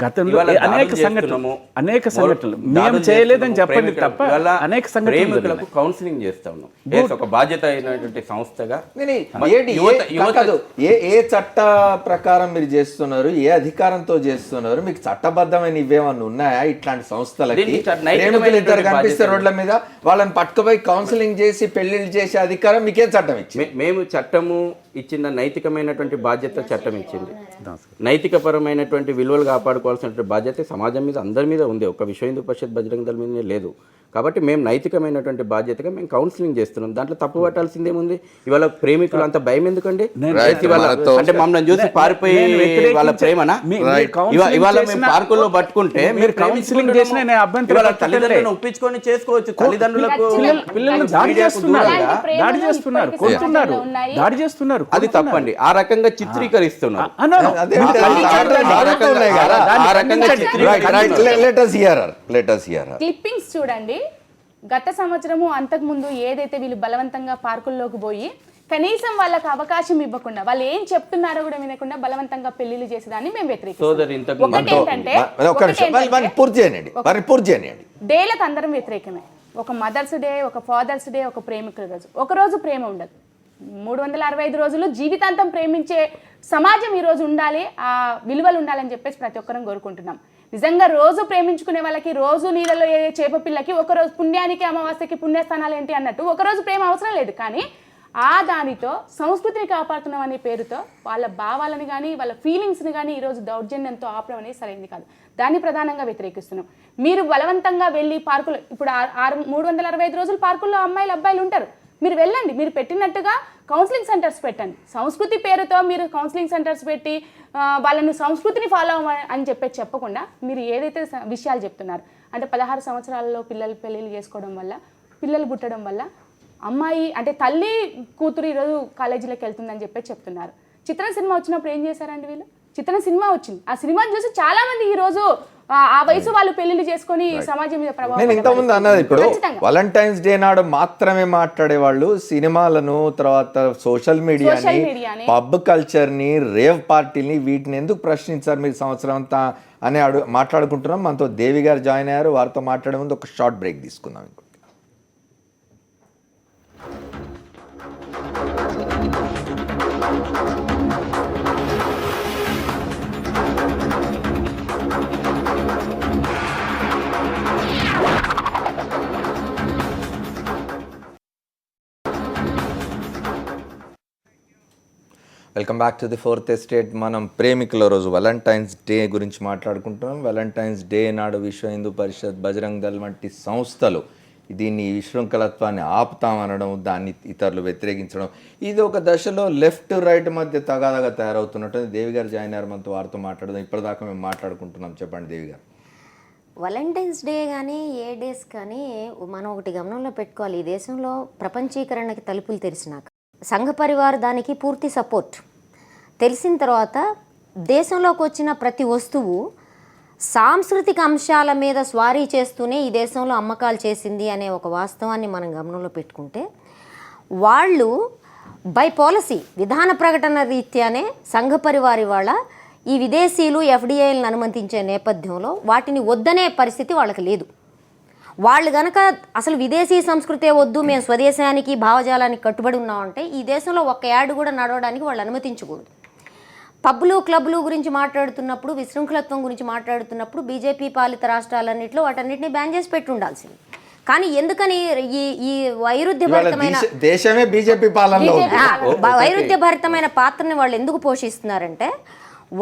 గతంలో అనేక సంఘటనలు మేము చేయలేదని చెప్పండి తప్ప అనేక సంఘటనలకు కౌన్సిలింగ్ చేస్తా ఉన్నాం ఒక బాధ్యత అయినటువంటి సంస్థగా. ఏ చట్ట ప్రకారం మీరు చేస్తున్నారు? ఏ అధికారంతో చేస్తున్నారు? మీకు చట్టబద్ధమైన ఇవేమన్నా ఉన్నాయా ఇట్లాంటి సంస్థలకి? ప్రేమికులు ఇద్దరు కనిపిస్తే రోడ్ల మీద వాళ్ళని పట్టుకుపోయి కౌన్సిలింగ్ చేసి పెళ్లి చేసే అధికారం మీకేం చట్టం ఇచ్చింది? మేము చట్టము ఇచ్చిన నైతికమైనటువంటి బాధ్యత చట్టం ఇచ్చింది. నైతికపరమైనటువంటి విలువలు కాపాడుకోవాల్సినటువంటి బాధ్యత సమాజం మీద అందరి మీద ఉంది. ఒక విశ్వ హిందూ పరిషత్ బజరంగ దళం మీదనే లేదు. కాబట్టి మేము నైతికమైనటువంటి బాధ్యతగా మేము కౌన్సిలింగ్ చేస్తున్నాం. దాంట్లో తప్పు పట్టాల్సిందేముంది? ఇవాళ ప్రేమికులు అంత భయం ఎందుకండి? అంటే మమ్మల్ని చూసి పారిపోయి వాళ్ళ ప్రేమనా? ఇవాళ మేము పార్కుల్లో పట్టుకుంటే మీరు కౌన్సిలింగ్ చేసిన తల్లిదండ్రులను ఒప్పించుకొని చేసుకోవచ్చు. తల్లిదండ్రులకు దాడి చేస్తున్నారు, అది తప్పండి. ఆ రకంగా చిత్రీకరిస్తున్నారు. క్లిప్పింగ్స్ చూడండి. గత సంవత్సరము అంతకుముందు ఏదైతే వీళ్ళు బలవంతంగా పార్కుల్లోకి పోయి కనీసం వాళ్ళకి అవకాశం ఇవ్వకుండా, వాళ్ళు ఏం చెప్తున్నారో కూడా వినకుండా బలవంతంగా పెళ్లిళ్ళు చేసేదాన్ని మేము వ్యతిరేకిస్తాం. డేలకు అందరం వ్యతిరేకమే. ఒక మదర్స్ డే, ఒక ఫాదర్స్ డే, ఒక ప్రేమికుల రోజు, ఒక రోజు ప్రేమ ఉండదు. 365 రోజులు జీవితాంతం ప్రేమించే సమాజం ఈరోజు ఉండాలి, ఆ విలువలు ఉండాలని చెప్పేసి ప్రతి ఒక్కరం కోరుకుంటున్నాం. నిజంగా రోజు ప్రేమించుకునే వాళ్ళకి, రోజు నీళ్ళలో ఏ చేప పిల్లకి ఒకరోజు పుణ్యానికి, అమావాస్యకి పుణ్యస్థానాలు ఏంటి అన్నట్టు ఒకరోజు ప్రేమ అవసరం లేదు. కానీ ఆ దానితో సంస్కృతిని కాపాడుతున్నాం అనే పేరుతో వాళ్ళ భావాలను కానీ వాళ్ళ ఫీలింగ్స్ని కానీ ఈరోజు దౌర్జన్యంతో ఆపడం అనేది సరైనది కాదు. దాన్ని ప్రధానంగా వ్యతిరేకిస్తున్నాం. మీరు బలవంతంగా వెళ్ళి పార్కులు, ఇప్పుడు 365 రోజులు పార్కుల్లో అమ్మాయిలు అబ్బాయిలు ఉంటారు, మీరు వెళ్ళండి. మీరు పెట్టినట్టుగా కౌన్సిలింగ్ సెంటర్స్ పెట్టండి. సంస్కృతి పేరుతో మీరు కౌన్సిలింగ్ సెంటర్స్ పెట్టి వాళ్ళని సంస్కృతిని ఫాలో అని చెప్పకుండా మీరు ఏదైతే విషయాలు చెప్తున్నారు అంటే 16 సంవత్సరాలలో పిల్లలు పెళ్ళిళ్ళు చేసుకోవడం వల్ల, పిల్లలు పుట్టడం వల్ల అమ్మాయి అంటే తల్లి కూతురు ఈరోజు కాలేజీలోకి వెళ్తుందని చెప్తున్నారు. చిత్రం సినిమా వచ్చినప్పుడు ఏం చేశారండి వీళ్ళు? చిత్రం సినిమా వచ్చింది, ఆ సినిమాని చూసి చాలా మంది ఈ రోజు ఆ వయసు వాళ్ళు పెళ్లిళ్ళు చేసుకొని సమాజం మీద ప్రభావం. నేను ఇంతకుముందు అన్నది, ఇప్పుడు వాలంటైన్స్ డే నాడు మాత్రమే మాట్లాడేవాళ్ళు సినిమాలను, తర్వాత సోషల్ మీడియాని, పబ్ కల్చర్ని, రేవ్ పార్టీని, వీటిని ఎందుకు ప్రశ్నించారు మీరు సంవత్సరం అంతా అని మాట్లాడుకుంటున్నాం. మనతో దేవి గారు జాయిన్ అయ్యారు. వారితో మాట్లాడే ముందు ఒక షార్ట్ బ్రేక్ తీసుకుందాం. Welcome back to the fourth estate. మనం ప్రేమికుల రోజు వాలంటైన్స్ డే గురించి మాట్లాడుకుంటున్నాం. వాలంటైన్స్ డే నాడు విశ్వ హిందూ పరిషత్, బజరంగ్ దళ్ వంటి సంస్థలు దీన్ని విశృంఖలత్వాన్ని ఆపుతామనడం, దాన్ని ఇతరులు వ్యతిరేకించడం, ఇది ఒక దశలో లెఫ్ట్ రైట్ మధ్య తగాదాగా తయారవుతున్నట్టు దేవి గారు జాయిన్ అయ్యారు. మనతో వారితో మాట్లాడదాం. ఇప్పటిదాకా మేము మాట్లాడుకుంటున్నాం. చెప్పండి దేవి గారు. వాలంటైన్స్ డే కానీ ఏ డేస్ కానీ మనం ఒకటి గమనంలో పెట్టుకోవాలి. ఈ దేశంలో ప్రపంచీకరణకి తలుపులు తెరిచినాక సంఘ పరివార్ దానికి పూర్తి సపోర్ట్. తెలిసిన తర్వాత దేశంలోకి వచ్చిన ప్రతి వస్తువు సాంస్కృతిక అంశాల మీద స్వారీ చేస్తూనే ఈ దేశంలో అమ్మకాలు చేసింది అనే ఒక వాస్తవాన్ని మనం గమనంలో పెట్టుకుంటే, వాళ్ళు బై పాలసీ విధాన ప్రకటన రీత్యానే సంఘ పరివారి వాళ్ళ ఈ విదేశీయులు ఎఫ్డిఐలను అనుమతించే నేపథ్యంలో వాటిని వద్దనే పరిస్థితి వాళ్ళకి లేదు. వాళ్ళు గనక అసలు విదేశీ సంస్కృతే వద్దు, మేము స్వదేశానికి భావజాలానికి కట్టుబడి ఉన్నామంటే ఈ దేశంలో ఒక్క యాడ్ కూడా నడవడానికి వాళ్ళు అనుమతించకూడదు. పబ్బులు క్లబ్లు గురించి మాట్లాడుతున్నప్పుడు, విశృంఖలత్వం గురించి మాట్లాడుతున్నప్పుడు బీజేపీ పాలిత రాష్ట్రాలన్నింటిలో వాటన్నిటిని బ్యాన్ చేసి పెట్టి ఉండాల్సింది. కానీ ఎందుకని ఈ వైరుధ్యభరితమైన దేశమే బీజేపీ పాలనలో వైరుధ్యభరితమైన పాత్రని వాళ్ళు ఎందుకు పోషిస్తున్నారంటే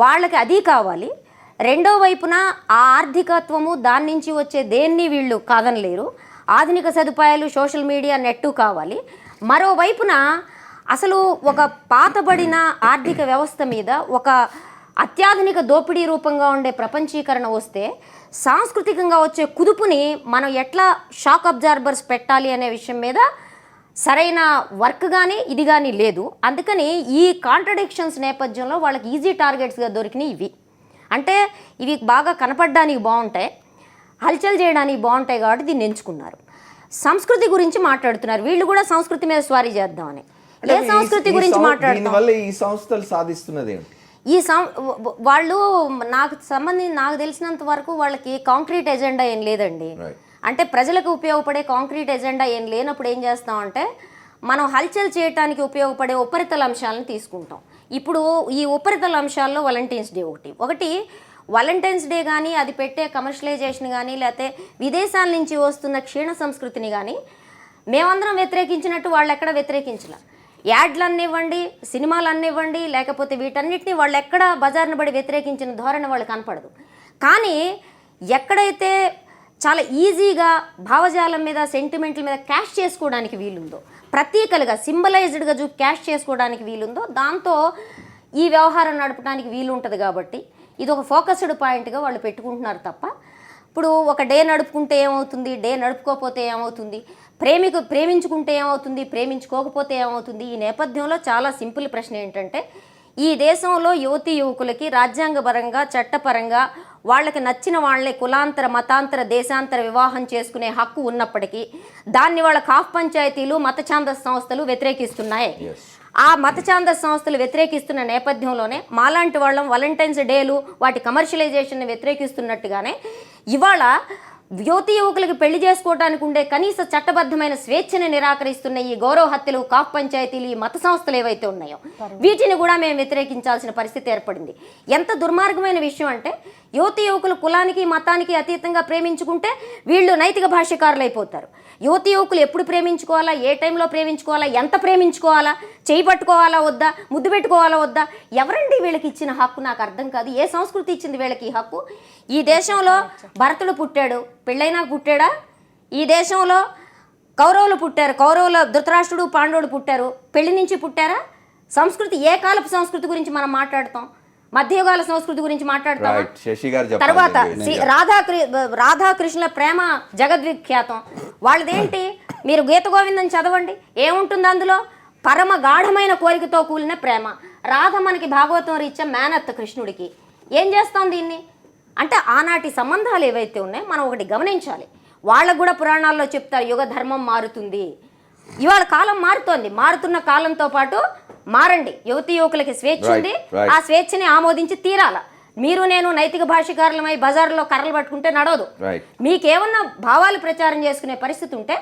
వాళ్ళకి అది కావాలి. రెండో వైపున ఆ ఆర్థికత్వము, దాని నుంచి వచ్చే దేన్ని వీళ్ళు కాదనలేరు. ఆధునిక సదుపాయాలు, సోషల్ మీడియా, నెట్టు కావాలి. మరోవైపున అసలు ఒక పాతబడిన ఆర్థిక వ్యవస్థ మీద ఒక అత్యాధునిక దోపిడీ రూపంగా ఉండే ప్రపంచీకరణ వస్తే సాంస్కృతికంగా వచ్చే కుదుపుని మనం ఎట్లా షాక్ అబ్జార్బర్స్ పెట్టాలి అనే విషయం మీద సరైన వర్క్ కానీ ఇది కానీ లేదు. అందుకని ఈ కాంట్రడిక్షన్స్ నేపథ్యంలో వాళ్ళకి ఈజీ టార్గెట్స్గా దొరికినాయి ఇవి. అంటే ఇవి బాగా కనపడడానికి బాగుంటాయి, హల్చల్ చేయడానికి బాగుంటాయి కాబట్టి దీన్ని ఎంచుకున్నారు. సంస్కృతి గురించి మాట్లాడుతున్నారు వీళ్ళు కూడా, సంస్కృతి మీద స్వారీ చేద్దామని. ఏ సంస్కృతి గురించి మాట్లాడుతున్నారు? ఈ సంస్థలు సాధిస్తున్నది ఏంటి? వాళ్ళు నాకు తెలిసినంత వరకు వాళ్ళకి కాంక్రీట్ ఎజెండా ఏం లేదండి. అంటే ప్రజలకు ఉపయోగపడే కాంక్రీట్ ఎజెండా ఏం లేనప్పుడు ఏం చేస్తామంటే మనం హల్చల్ చేయడానికి ఉపయోగపడే ఉపరితల అంశాలను తీసుకుంటాం. ఇప్పుడు ఈ ఉపరితల అంశాల్లో వాలంటైన్స్ డే ఒకటి వాలంటైన్స్ డే కానీ, అది పెట్టే కమర్షియలైజేషన్ కానీ, లేకపోతే విదేశాల నుంచి వస్తున్న క్షీణ సంస్కృతిని కానీ మేమందరం వ్యతిరేకించినట్టు వాళ్ళు ఎక్కడ వ్యతిరేకించలే. యాడ్లు అన్నివ్వండి, సినిమాలు అన్నివ్వండి, లేకపోతే వీటన్నిటిని వాళ్ళు ఎక్కడ బజార్ను బడి వ్యతిరేకించిన ధోరణి వాళ్ళు కనపడదు. కానీ ఎక్కడైతే చాలా ఈజీగా భావజాలం మీద, సెంటిమెంట్ల మీద క్యాష్ చేసుకోవడానికి వీలుందో, ప్రతీకలుగా సింబలైజ్డ్గా క్యాష్ చేసుకోవడానికి వీలుందో, దాంతో ఈ వ్యవహారం నడపడానికి వీలు ఉంటుంది. కాబట్టి ఇది ఒక ఫోకస్డ్ పాయింట్గా వాళ్ళు పెట్టుకుంటున్నారు తప్ప, ఇప్పుడు ఒక డే నడుపుకుంటే ఏమవుతుంది, డే నడుపుకోకపోతే ఏమవుతుంది, ప్రేమించుకుంటే ఏమవుతుంది, ప్రేమించుకోకపోతే ఏమవుతుంది. ఈ నేపథ్యంలో చాలా సింపుల్ ప్రశ్న ఏంటంటే, ఈ దేశంలో యువతీ యువకులకి రాజ్యాంగపరంగా, చట్టపరంగా వాళ్ళకి నచ్చిన వాళ్ళే కులాంతర, మతాంతర, దేశాంతర వివాహం చేసుకునే హక్కు ఉన్నప్పటికీ దాన్ని వాళ్ళ కాఫ్ పంచాయతీలు, మత ఛాందస్ సంస్థలు వ్యతిరేకిస్తున్నాయి. ఆ మత ఛాందస్ సంస్థలు వ్యతిరేకిస్తున్న నేపథ్యంలోనే మాలాంటి వాళ్ళం వాలంటైన్స్ డేలు, వాటి కమర్షియలైజేషన్ని వ్యతిరేకిస్తున్నట్టుగానే ఇవాళ యువతీ యువకులకి పెళ్లి చేసుకోవడానికి ఉండే కనీస చట్టబద్ధమైన స్వేచ్ఛని నిరాకరిస్తున్న ఈ గౌరవ హత్యలు, కాఫ్ పంచాయతీలు, ఈ మత సంస్థలు ఏవైతే ఉన్నాయో వీటిని కూడా మేము వ్యతిరేకించాల్సిన పరిస్థితి ఏర్పడింది. ఎంత దుర్మార్గమైన విషయం అంటే, యువతీ యువకులు కులానికి, మతానికి అతీతంగా ప్రేమించుకుంటే వీళ్ళు నైతిక భాష్యకారులు అయిపోతారు. యువతీ యువకులు ఎప్పుడు ప్రేమించుకోవాలా, ఏ టైంలో ప్రేమించుకోవాలా, ఎంత ప్రేమించుకోవాలా, చేయి పట్టుకోవాలా వద్దా, ముద్దు పెట్టుకోవాలా వద్దా, ఎవరండి వీళ్ళకి ఇచ్చిన హక్కు? నాకు అర్థం కాదు. ఏ సంస్కృతి ఇచ్చింది వీళ్ళకి ఈ హక్కు? ఈ దేశంలో భరతుడు పుట్టాడు, పెళ్ళైనా పుట్టాడా? ఈ దేశంలో కౌరవులు పుట్టారు, కౌరవుల ధృతరాష్ట్రుడు, పాండవుడు పుట్టారు, పెళ్లి నుంచి పుట్టారా? సంస్కృతి ఏ కాలపు సంస్కృతి గురించి మనం మాట్లాడతాం? మధ్యయుగాల సంస్కృతి గురించి మాట్లాడతాం. తర్వాత రాధాకృష్ణుల ప్రేమ జగద్విఖ్యాతం. వాళ్ళదేంటి? మీరు గీత గోవిందం చదవండి, ఏముంటుంది అందులో? పరమ గాఢమైన కోరికతో కూలిన ప్రేమ. రాధ మనకి భాగవతం రీత్యా మేనత్త కృష్ణుడికి. ఏం చేస్తాం దీన్ని అంటే, ఆనాటి సంబంధాలు ఏవైతే ఉన్నాయో మనం ఒకటి గమనించాలి. వాళ్ళకు కూడా పురాణాల్లో చెప్తారు యుగ ధర్మం మారుతుంది. ఇవాళ కాలం మారుతోంది, మారుతున్న కాలంతో పాటు మారండి. యువతీ యువకులకి స్వేచ్ఛ ఉంది, ఆ స్వేచ్ఛని ఆమోదించి తీరాల. మీరు నేను నైతిక భాష్యకారులమై బజార్లో కర్రలు పట్టుకుంటే నడవదు. మీకేమన్నా భావాలు ప్రచారం చేసుకునే పరిస్థితి ఉంటే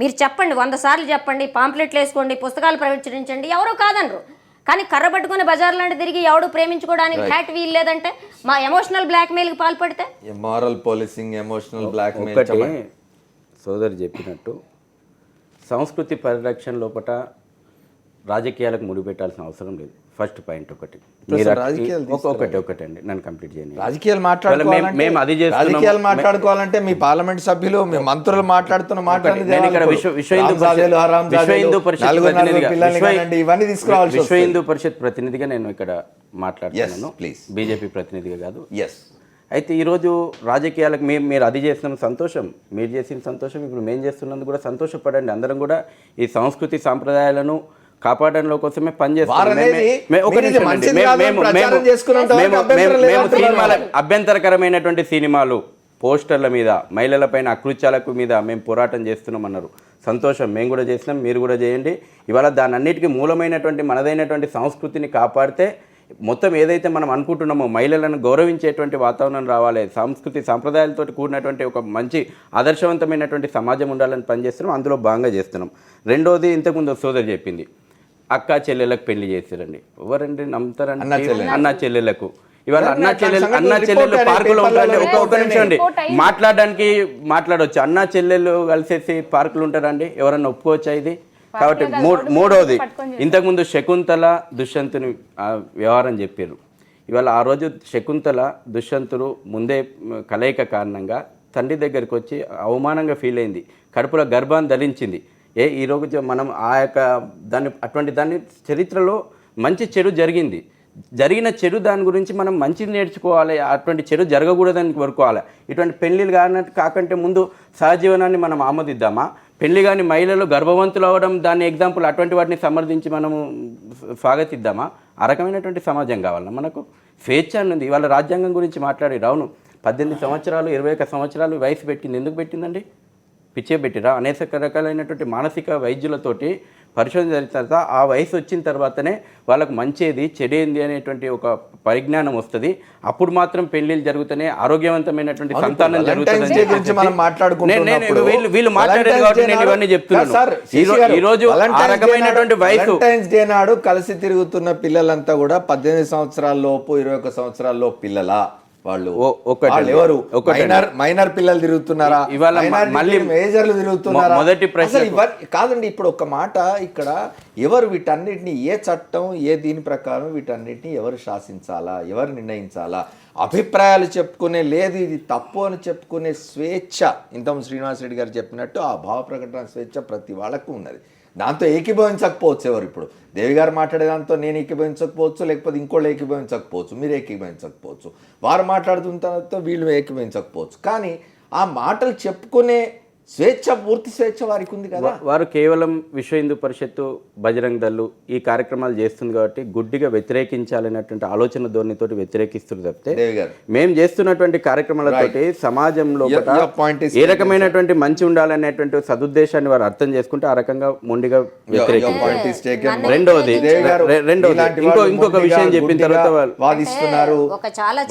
మీరు చెప్పండి, 100 సార్లు చెప్పండి, పాంప్లెట్లు వేసుకోండి, పుస్తకాలు ప్రచురించండి, ఎవరో కాదనరు. కానీ కర్ర పట్టుకుని బజార్ లాంటి తిరిగి ఎవడు ప్రేమించుకోవడానికి హ్యాట్ వీల్ లేదంటే, మా ఎమోషనల్ బ్లాక్మెయిల్కి పాల్పడితే మారల్ పోలీసింగ్, ఎమోషనల్ బ్లాక్మెయిల్. ఒకటి సోదరు చెప్పినట్టు సంస్కృతి పరిరక్షణ లోపల రాజకీయాలకు ముడిపెట్టాల్సిన అవసరం లేదు. ఫస్ట్ పాయింట్ ఒకటి అండి, నన్ను కంప్లీట్ చేయండి. రాజకీయాలు మాట్లాడుకోవాలంటే మీ పార్లమెంట్ సభ్యులు, మీ మంత్రులు మాట్లాడుతున్న విశ్వ హిందూ పరిషత్ ప్రతినిధిగా నేను ఇక్కడ మాట్లాడుతున్నాను, బీజేపీ ప్రతినిధిగా కాదు. అయితే ఈరోజు రాజకీయాలకు మీరు అది చేసిన సంతోషం, మీరు చేసిన సంతోషం, ఇప్పుడు మేము చేస్తున్నందుకు కూడా సంతోషపడండి. అందరం కూడా ఈ సంస్కృతి సాంప్రదాయాలను కాపాడడంలో కోసమే పనిచేస్తాం. వారనేది ఒక మీరు ఇది నిమిషం అండి. మంచిది కాదని ప్రచారం చేసుకున్నంత వరకు అభ్యంతరం లేదు అంటున్నారు. అభ్యంతరకరమైనటువంటి సినిమాలు, పోస్టర్ల మీద, మహిళలపైన అకృత్యాలకు మీద మేము పోరాటం చేస్తున్నాం అన్నారు. సంతోషం, మేము కూడా చేసినాం, మీరు కూడా చేయండి. ఇవాళ దాని అన్నిటికీ మూలమైనటువంటి మనదైనటువంటి సంస్కృతిని కాపాడితే మొత్తం ఏదైతే మనం అనుకుంటున్నామో మహిళలను గౌరవించేటువంటి వాతావరణం రావాలి, సంస్కృతి సాంప్రదాయాలతో కూడినటువంటి ఒక మంచి ఆదర్శవంతమైనటువంటి సమాజం ఉండాలని పనిచేస్తున్నాం. అందులో భాగంగా చేస్తున్నాం. రెండోది, ఇంతకుముందు సోదరు చెప్పింది, అక్క చెల్లెలకు పెళ్లి చేస్తారండి. ఎవరండి నమ్ముతారండి? అన్న చెల్లెలకు. ఇవాళ అన్నా చెల్లెలు పార్కులో ఉంటారండి. ఒక నిమిషం అండి, మాట్లాడవచ్చు. అన్నా చెల్లెలు కలిసేసి పార్కులు ఉంటారండి? ఎవరన్నా ఒప్పుకోవచ్చా ఇది? కాబట్టి మూడోది, ఇంతకుముందు శకుంతల దుష్యంతుని వ్యవహారం చెప్పారు. ఇవాళ ఆ రోజు శకుంతల దుష్యంతుడు ముందే కలయిక కారణంగా తండ్రి దగ్గరికి వచ్చి అవమానంగా ఫీల్ అయింది, కడుపులో గర్భాన్ని ధరించింది. ఈరోజు మనం ఆ యొక్క అటువంటి దాన్ని చరిత్రలో మంచి చెడు జరిగిన చెడు దాని గురించి మనం మంచిది నేర్చుకోవాలి, అటువంటి చెడు జరగకూడదని కోరుకోవాలి. ఇటువంటి పెళ్ళిళ్ళు కాకంటే ముందు సహజీవనాన్ని మనం ఆమోదిద్దామా? పెళ్లి కానీ మహిళలు గర్భవంతులు అవ్వడం దాని ఎగ్జాంపుల్, అటువంటి వాటిని సమర్థించి మనము స్వాగతిద్దామా? ఆ రకమైనటువంటి సమాజం కావాలన్నా మనకు? స్వేచ్ఛ ఉంది. ఇవాళ రాజ్యాంగం గురించి మాట్లాడి రావును 18 సంవత్సరాలు 21 సంవత్సరాలు వయసు పెట్టింది. ఎందుకు పెట్టిందండి? పిచ్చే పెట్టిరా? అనేక రకాలైనటువంటి మానసిక వైద్యులతోటి పరిశోధన జరిగిన తర్వాత ఆ వయసు వచ్చిన తర్వాతనే వాళ్ళకు మంచిది చెడేంది అనేటువంటి ఒక పరిజ్ఞానం వస్తుంది. అప్పుడు మాత్రం పెళ్లిళ్ళు జరుగుతూనే ఆరోగ్యవంతమైన సంతానం జరుగుతుంది. వీళ్ళు మాట్లాడేది కాబట్టి నేను ఇవన్నీ చెప్తున్నాను. ఈ రోజు ఆ రకమైనటువంటి వయసు డే నాడు కలిసి తిరుగుతున్న పిల్లలంతా కూడా 18 సంవత్సరాల లోపు 21 సంవత్సరాల లోపు పిల్లలా? వాళ్ళు ఎవరు? మైనర్ పిల్లలు తిరుగుతున్నారా? మేజర్లు తిరుగుతున్నారా? మొదటి ప్రశ్న కాదండి. ఇప్పుడు ఒక మాట ఇక్కడ, ఎవరు వీటన్నిటిని, ఏ చట్టం ఏ దీని ప్రకారం వీటన్నిటిని ఎవరు శాసించాలా, ఎవరు నిర్ణయించాలా? అభిప్రాయాలు చెప్పుకునే లేదు, ఇది తప్పు అని చెప్పుకునే స్వేచ్ఛ, ఇంతకు శ్రీనివాస్ రెడ్డి గారు చెప్పినట్టు ఆ భావ ప్రకటన స్వేచ్ఛ ప్రతి వాళ్ళకు ఉన్నది. దాంతో ఏకీభవించకపోవచ్చు. ఎవరు ఇప్పుడు దేవి గారు మాట్లాడేదాంతో నేను ఏకీభవించకపోవచ్చు, లేకపోతే ఇంకోళ్ళు ఏకీభవించకపోవచ్చు, మీరు ఏకీభవించకపోవచ్చు, వారు మాట్లాడుతున్న తర్వాత వీళ్ళు ఏకీభవించకపోవచ్చు. కానీ ఆ మాటలు చెప్పుకునే స్వేచ్ఛ, పూర్తి స్వేచ్ఛ వారికి ఉంది కదా. వారు కేవలం విశ్వ హిందూ పరిషత్తు, బజరంగ్ దళ్ ఈ కార్యక్రమాలు చేస్తుంది కాబట్టి గుడ్డిగా వ్యతిరేకించాలనేటువంటి ఆలోచన ధోరణితోటి వ్యతిరేకిస్తుంది తప్పితే మేము చేస్తున్నటువంటి కార్యక్రమాలతోటి సమాజంలో ఏ రకమైనటువంటి మంచి ఉండాలనేటువంటి సదుద్దేశాన్ని వారు అర్థం చేసుకుంటే ఆ రకంగా మొండిగా వ్యతిరేకించారు. రెండోది ఇంకొక విషయం చెప్పిన తర్వాత వాదిస్తున్నారు,